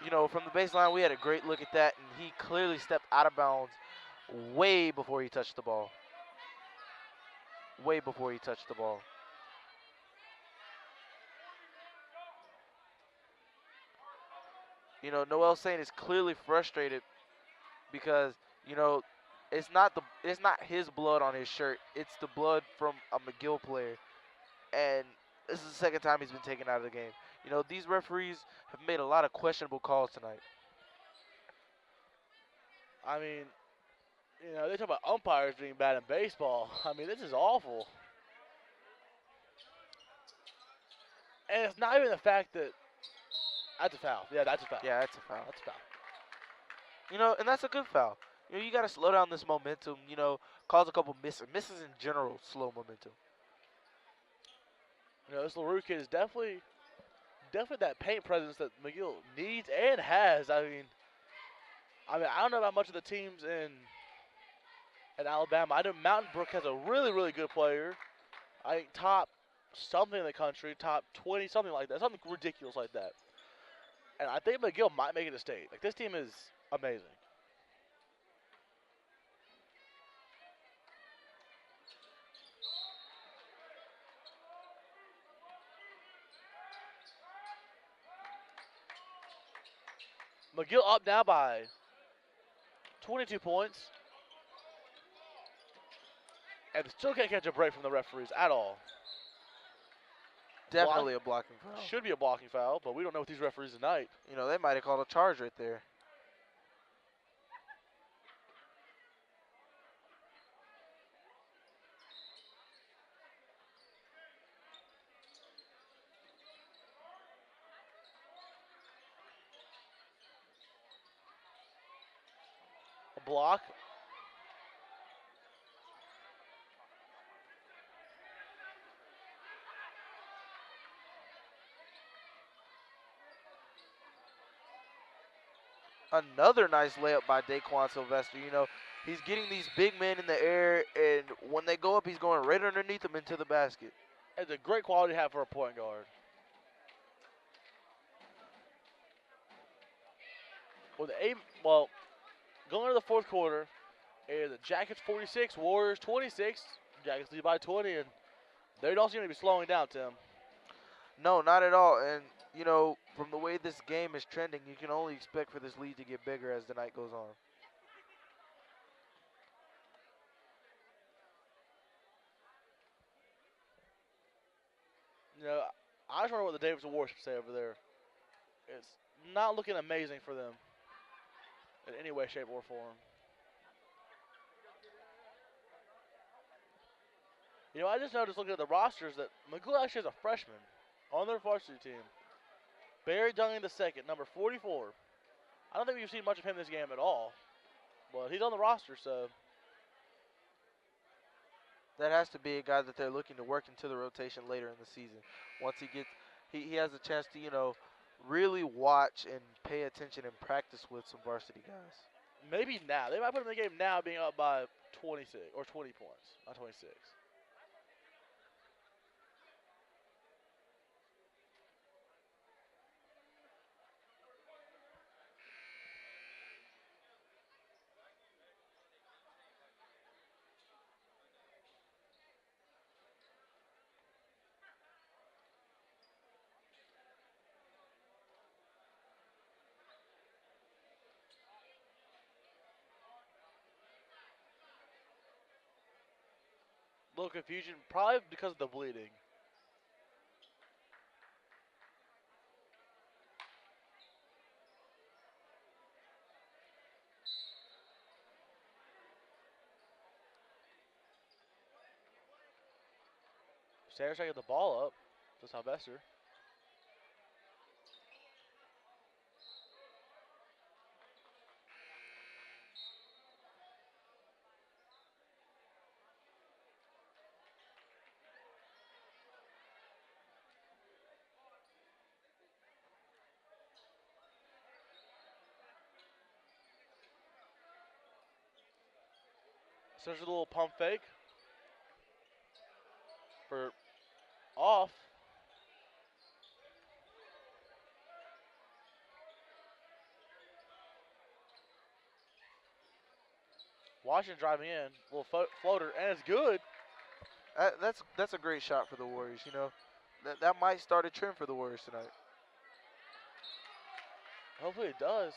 You know, from the baseline, we had a great look at that, and he clearly stepped out of bounds way before he touched the ball. Way before he touched the ball. You know, Noel Saint is clearly frustrated because, you know, it's not his blood on his shirt. It's the blood from a McGill player. And this is the second time he's been taken out of the game. You know, these referees have made a lot of questionable calls tonight. I mean, you know, they talk about umpires being bad in baseball. I mean, this is awful. And it's not even the fact that that's a foul. Yeah, that's a foul. Yeah, that's a foul. That's a foul. You know, and that's a good foul. You know, you got to slow down this momentum, you know, cause a couple misses. Misses in general slow momentum. You know, this LaRue kid is definitely that paint presence that McGill needs and has. I mean, I don't know about much of the teams in Alabama. I know Mountain Brook has a really, really good player. I think top something in the country, top 20, something like that, something ridiculous like that. And I think McGill might make it a state. Like, this team is amazing. McGill up now by 22 points. And still can't catch a break from the referees at all. Definitely a blocking foul. Should be a blocking foul, but we don't know with these referees tonight. You know, they might have called a charge right there. A block. Another nice layup by Daquan Sylvester. You know, he's getting these big men in the air, and when they go up, he's going right underneath them into the basket. It's a great quality to have for a point guard. With going into the fourth quarter, is the Jackets 46, Warriors 26. Jackets lead by 20, and they don't seem to be slowing down, Tim. No, not at all. And, you know, from the way this game is trending, you can only expect for this lead to get bigger as the night goes on. You know, I just wonder what the Davidson Warriors should say over there. It's not looking amazing for them in any way, shape, or form. You know, I just noticed looking at the rosters that McGill actually has a freshman on their varsity team. Barry Dunning II, number 44. I don't think we've seen much of him this game at all, but he's on the roster, so. That has to be a guy that they're looking to work into the rotation later in the season. Once he gets, he has a chance to, you know, really watch and pay attention and practice with some varsity guys. Maybe now. They might put him in the game now being up by 26 or 20 points, not 26. Little confusion, probably because of the bleeding. Sanders trying to get the ball up to Sylvester. So there's a little pump fake for off. Washington driving in, little floater, and it's good. That's a great shot for the Warriors. You know, that might start a trend for the Warriors tonight. Hopefully it does.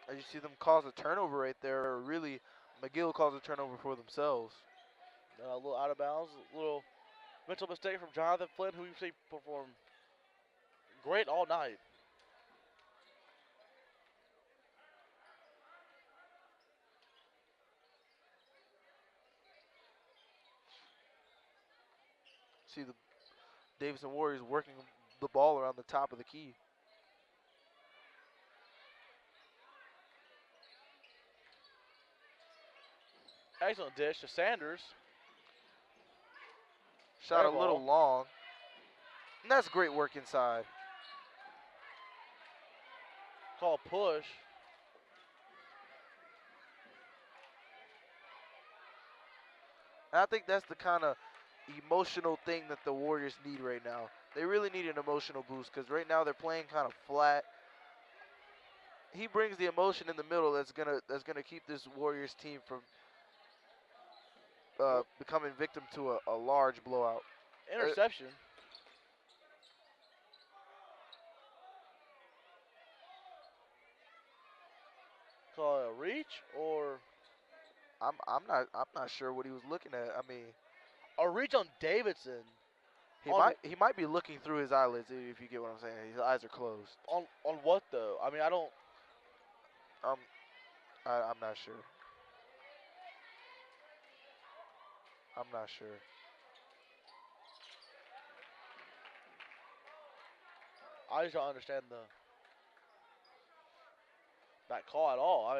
As you see them cause a turnover right there, or really, McGill calls a turnover for themselves. A little out of bounds, a little mental mistake from Jonathan Flynn, who we've seen perform great all night. See the Davidson Warriors working the ball around the top of the key. Excellent dish to Sanders. Shot Fair a little ball. long. And that's great work inside. Call push. And I think that's the kind of emotional thing that the Warriors need right now. They really need an emotional boost because right now they're playing kind of flat. He brings the emotion in the middle that's gonna keep this Warriors team from becoming victim to a large blowout. Interception. call it a reach or I'm not sure what he was looking at. I mean, a reach on Davidson. he might be looking through his eyelids if you get what I'm saying. His eyes are closed. On what though? I mean, I don't. I'm not sure. I'm not sure. I just don't understand that call at all.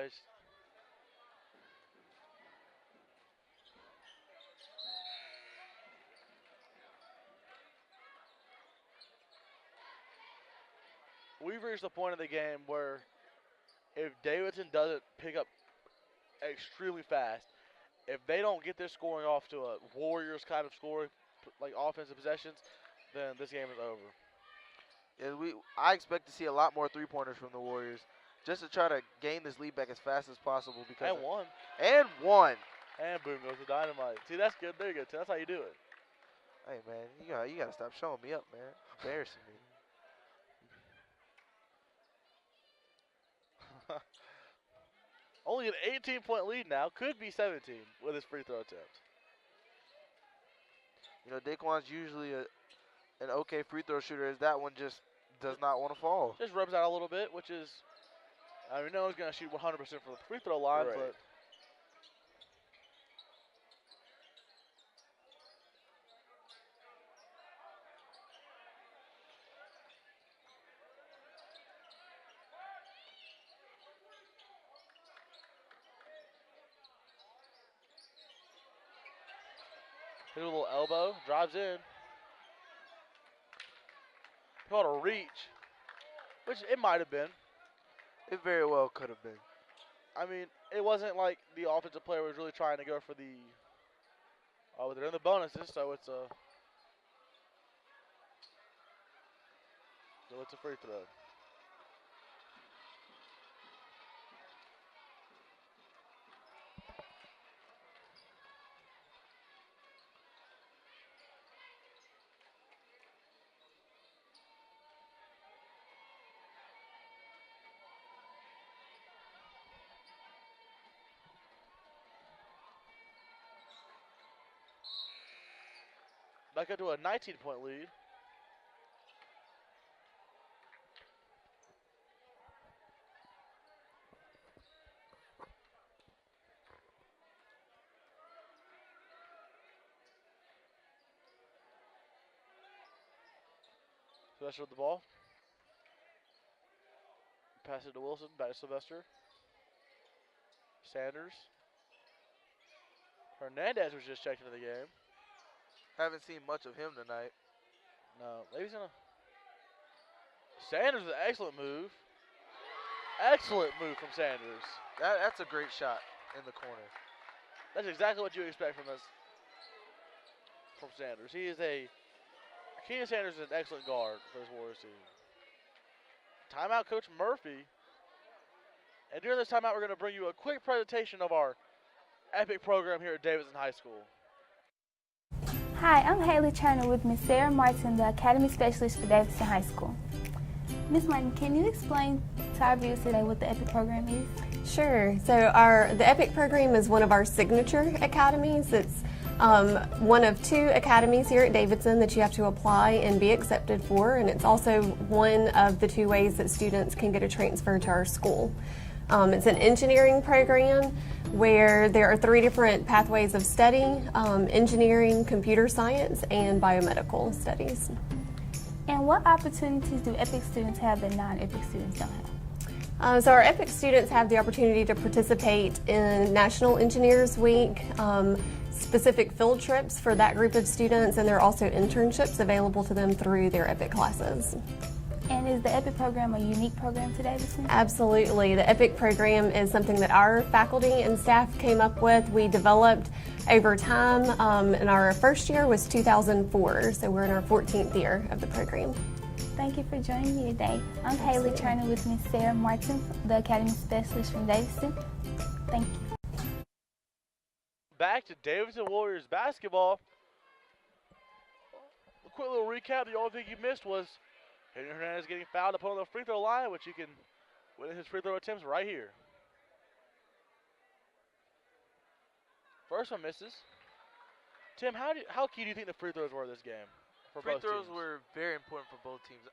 We've reached the point of the game where if Davidson doesn't pick up extremely fast, if they don't get their scoring off to a Warriors kind of scoring, like offensive possessions, then this game is over. Yeah, I expect to see a lot more three-pointers from the Warriors just to try to gain this lead back as fast as possible. Because And one. And one. And boom goes the dynamite. See, that's good. There you go. That's how you do it. Hey, man, you gotta stop showing me up, man. Embarrassing me. Only an 18-point lead now. Could be 17 with his free throw attempt. You know, Daquan's usually an okay free throw shooter. As that one just does not want to fall. Just rubs out a little bit, which is, I mean, no one's going to shoot 100% from the free throw line, Right. but hit a little elbow, drives in. Called a reach, which it might have been. It very well could have been. I mean, it wasn't like the offensive player was really trying to go for the. Oh, they're in the bonuses, so it's a. So it's a free throw. Back up to a 19-point lead. Sylvester with the ball. Pass it to Wilson. Back to Sylvester. Sanders. Hernandez was just checked into the game. Haven't seen much of him tonight. No, maybe he's gonna. Sanders with an excellent move. Excellent move from Sanders. That's a great shot in the corner. That's exactly what you expect from this. From Sanders, Keenan Sanders is an excellent guard for this Warriors team. Timeout, Coach Murphy. And during this timeout, we're going to bring you a quick presentation of our epic program here at Davidson High School. Hi, I'm Haley Turner with Ms. Sarah Martin, the Academy Specialist for Davidson High School. Ms. Martin, can you explain to our viewers today what the EPIC program is? Sure. So the EPIC program is one of our signature academies. It's one of 2 academies here at Davidson that you have to apply and be accepted for, and it's also one of the 2 ways that students can get a transfer to our school. It's an engineering program where there are 3 different pathways of study: engineering, computer science, and biomedical studies. And what opportunities do EPIC students have that non-EPIC students don't have? So our EPIC students have the opportunity to participate in National Engineers Week, specific field trips for that group of students, and there are also internships available to them through their EPIC classes. And is the EPIC program a unique program to Davidson? Absolutely. The EPIC program is something that our faculty and staff came up with. We developed over time, and our first year was 2004, so we're in our 14th year of the program. Thank you for joining me today. I'm Haley Turner with Ms. Sarah Martin, the Academy Specialist from Davidson. Thank you. Back to Davidson Warriors basketball. A quick little recap. The only thing you missed was Henry Hernandez getting fouled upon the free throw line, which you can win his free throw attempts right here. First one misses. Tim, how key do you think the free throws were this game for Free both throws teams? were very important for both teams.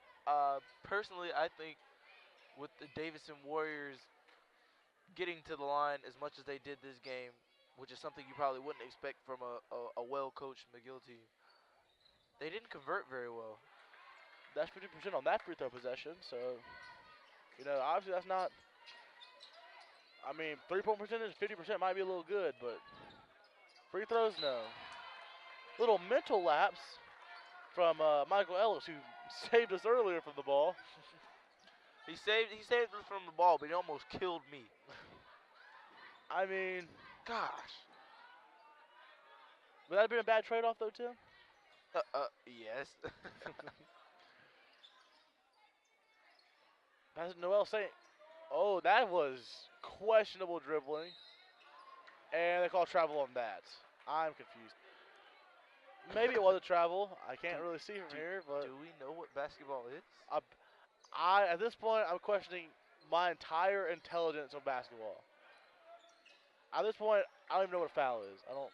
Personally, I think with the Davidson Warriors getting to the line as much as they did this game, which is something you probably wouldn't expect from a well-coached McGill team, they didn't convert very well. That's 50% on that free throw possession. So, obviously that's not. I mean, 3-point percentage, 50% might be a little good, but free throws, no. Little mental lapse from Michael Ellis, who saved us earlier from the ball. He saved us from the ball, but he almost killed me. I mean, Gosh. would that have been a bad trade-off, though, Tim? Yes. That's Noel saying, oh, that was questionable dribbling. And they call travel on that. I'm confused. Maybe it was a travel. I can't really see from here, but Do we know what basketball is? at this point, I'm questioning my entire intelligence on basketball. At this point, I don't even know what a foul is. I don't.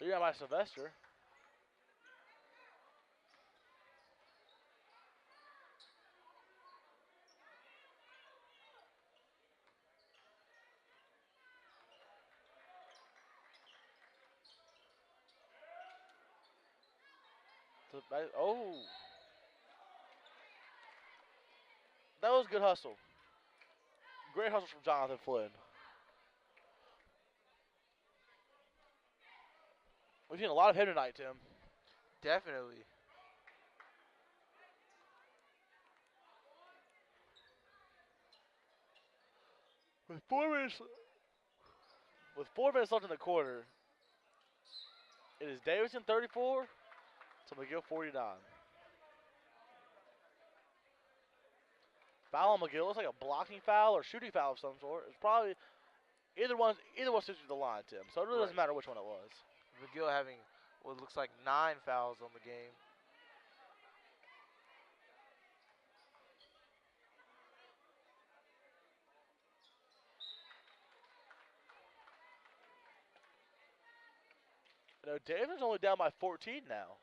You're by Sylvester. Oh. That was good hustle. Great hustle from Jonathan Flynn. We've seen a lot of him tonight, Tim. Definitely. With 4 minutes left in the quarter, it is Davidson 34 to McGill 49. Foul on McGill. Looks like a blocking foul or shooting foul of some sort. It's probably either one sits through the line, Tim. So it really doesn't matter which one it was. McGill having what looks like 9 fouls on the game. Davidson's only down by 14 now.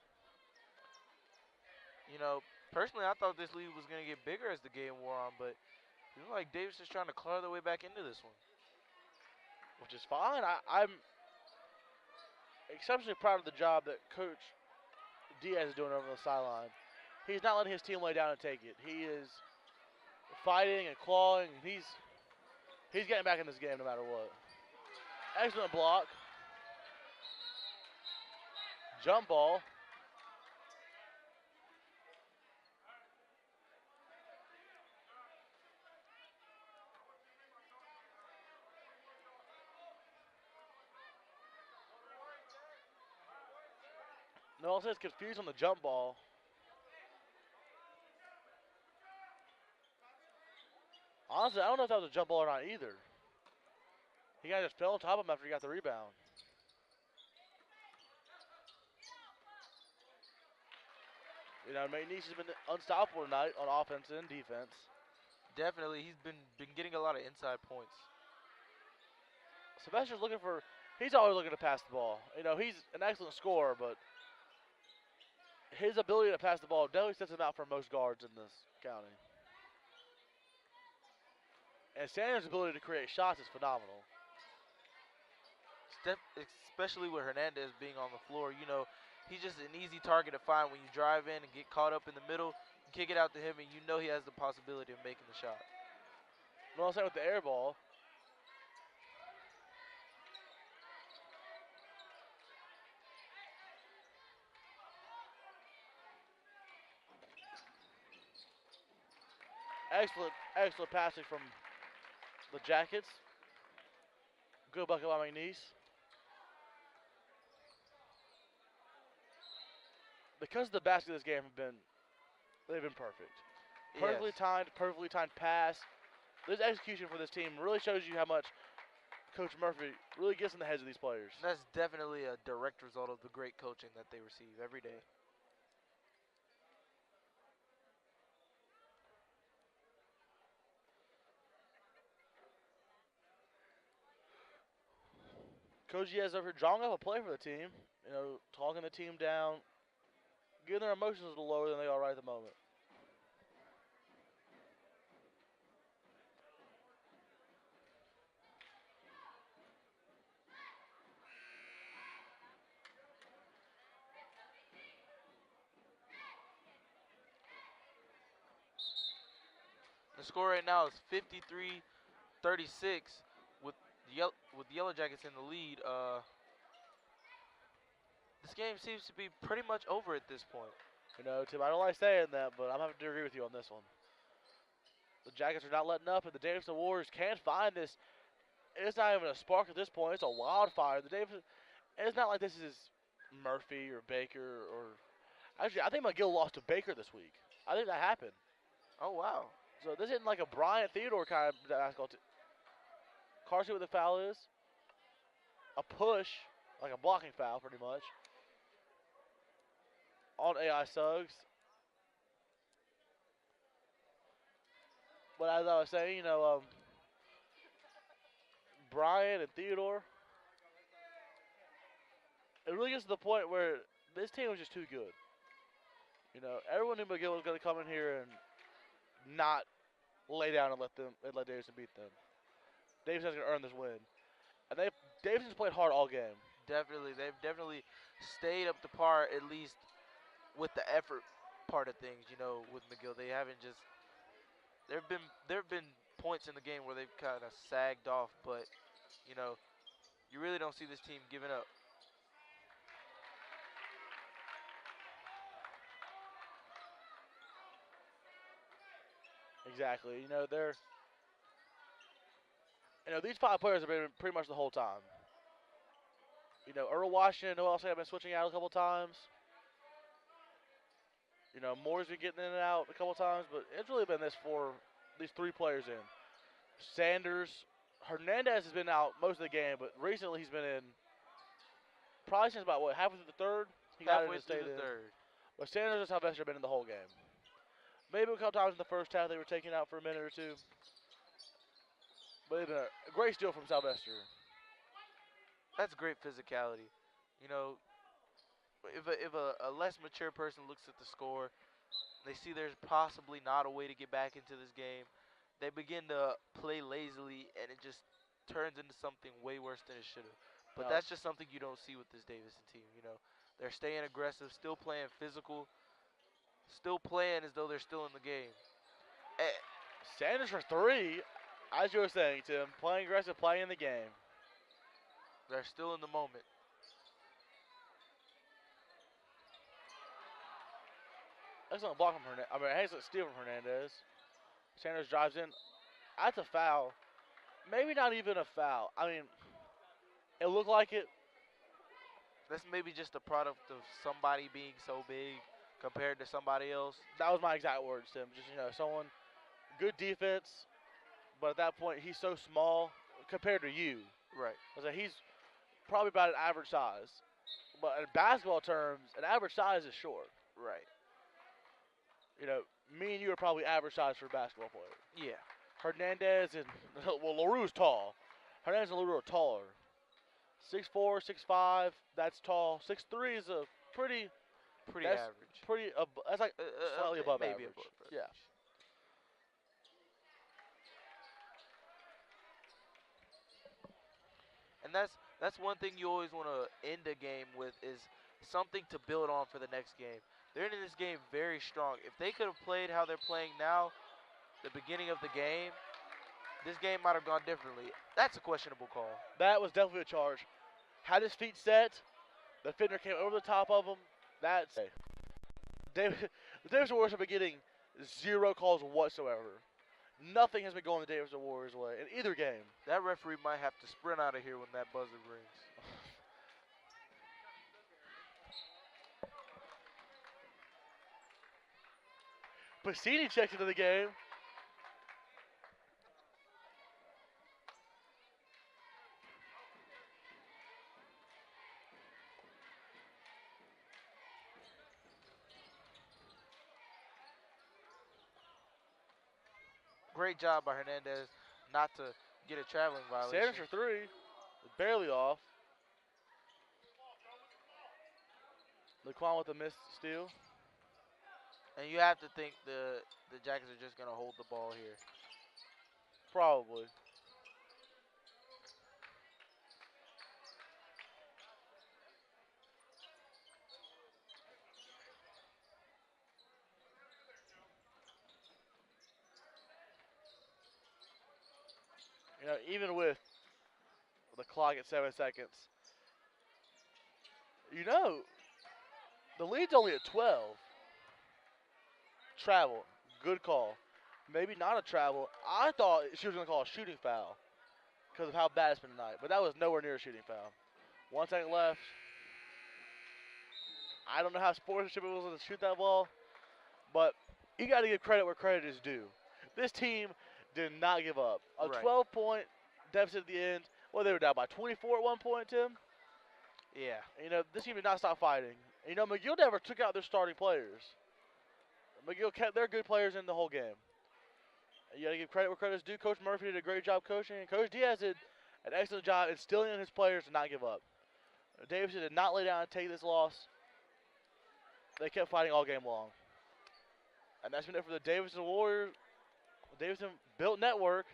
Personally, I thought this lead was going to get bigger as the game wore on, but it looks like Davidson's trying to claw their way back into this one. Which is fine. I'm exceptionally proud of the job that Coach Diaz is doing over the sideline. He's not letting his team lay down and take it. He is fighting and clawing. He's getting back in this game no matter what. Excellent block. Jump ball. No, says confused on the jump ball. Honestly, I don't know if that was a jump ball or not either. He kind of just fell on top of him after he got the rebound. McNeese has been unstoppable tonight on offense and defense. Definitely, he's been getting a lot of inside points. Sylvester's he's always looking to pass the ball. He's an excellent scorer, but his ability to pass the ball definitely sets him out for most guards in this county. And Sanders' ability to create shots is phenomenal. Especially with Hernandez being on the floor, he's just an easy target to find when you drive in and get caught up in the middle, kick it out to him, and he has the possibility of making the shot. What I'm saying with the air ball. Excellent passing from the Jackets. Good bucket by McNeese. Because the baskets of this game they've been perfect. Perfectly timed pass. This execution for this team really shows you how much Coach Murphy really gets in the heads of these players. That's definitely a direct result of the great coaching that they receive every day. Coach Diaz over here drawing up a play for the team. You know, talking the team down, getting their emotions a little lower than they are right at the moment. The score right now is 53-36 with the Yellow Jackets in the lead. This game seems to be pretty much over at this point. You know, Tim, I don't like saying that, but I'm having to agree with you on this one. The Jackets are not letting up, and the Davidson Warriors can't find this. It's not even a spark at this point. It's a wildfire. It's not like this is Murphy or Baker or. Actually, I think McGill lost to Baker this week. I think that happened. Oh, wow. So this isn't like a Bryant Theodore kind of basketball team. Carson with the foul is a push, like a blocking foul, pretty much, on AI Suggs. But as I was saying, you know, Bryant and Theodore, it really gets to the point where this team was just too good. You know, everyone knew McGill was going to come in here and not lay down and let Davidson beat them. Davidson's going to earn this win. And Davidson's played hard all game. Definitely. They've definitely stayed up to par, at least with the effort part of things, you know, with McGill. They haven't just there have been points in the game where they've kind of sagged off, but you know, you really don't see this team giving up. Exactly. You know, these 5 players have been pretty much the whole time. You know, Earl Washington, who else have been switching out a couple times. You know, Moore's been getting in and out a couple times, but it's really been these 3 players in. Sanders, Hernandez has been out most of the game, but recently he's been in probably since about, halfway through the third? He got Halfway in through the third. But Sanders and Sylvester have been in the whole game. Maybe a couple times in the first half they were taken out for a minute or two. But it's been a great steal from Sylvester. That's great physicality. You know, if a less mature person looks at the score, they see there's possibly not a way to get back into this game, they begin to play lazily, and it just turns into something way worse than it should have. But No. that's just something you don't see with this Davidson team. You know, they're staying aggressive, still playing physical, still playing as though they're still in the game. Sanders for 3, as you were saying, Tim, playing aggressive, playing the game. They're still in the moment. Excellent block from Hernandez. I mean, excellent steal from Hernandez. Sanders drives in. That's a foul. Maybe not even a foul. I mean, it looked like it. That's maybe just a product of somebody being so big compared to somebody else. That was my exact words, Tim. Just, you know, someone, good defense, but at that point, he's so small compared to you. Right. I was like, he's probably about an average size. But in basketball terms, an average size is short. Right. You know, me and you are probably average size for a basketball player. Yeah. Hernandez and, well, LaRue's tall. Hernandez and LaRue are taller. 6'4", 6'5", that's tall. 6'3" is a pretty average. That's like slightly above maybe average. above average. Yeah. And that's one thing you always want to end a game with, is something to build on for the next game. They're in this game very strong. If they could have played how they're playing now, the beginning of the game, this game might have gone differently. That's a questionable call. That was definitely a charge. Had his feet set, the defender came over the top of him. That's the Davidson Warriors have been getting 0 calls whatsoever. Nothing has been going the Davidson Warriors' way in either game. That referee might have to sprint out of here when that buzzer rings. Bassini checks into the game. Great job by Hernandez not to get a traveling violation. Sanders for 3, barely off. Laquan with a missed steal. And you have to think the Jackets are just going to hold the ball here. Probably. You know, even with the clock at 7 seconds, you know, the lead's only at 12. Travel, good call. Maybe not a travel. I thought she was going to call a shooting foul because of how bad it's been tonight, but that was nowhere near a shooting foul. 1 second left. I don't know how sportsmanship it was to shoot that ball, but you got to give credit where credit is due. This team did not give up. A Right. 12-point deficit at the end. Well, they were down by 24 at one point, Tim. Yeah. You know, this team did not stop fighting. You know, McGill never took out their starting players. McGill kept their good players in the whole game. You got to give credit where credit is due. Coach Murphy did a great job coaching, and Coach Diaz did an excellent job instilling in his players to not give up. Davidson did not lay down and take this loss. They kept fighting all game long. And that's been it for the Davidson Warriors. Davidson Built Network.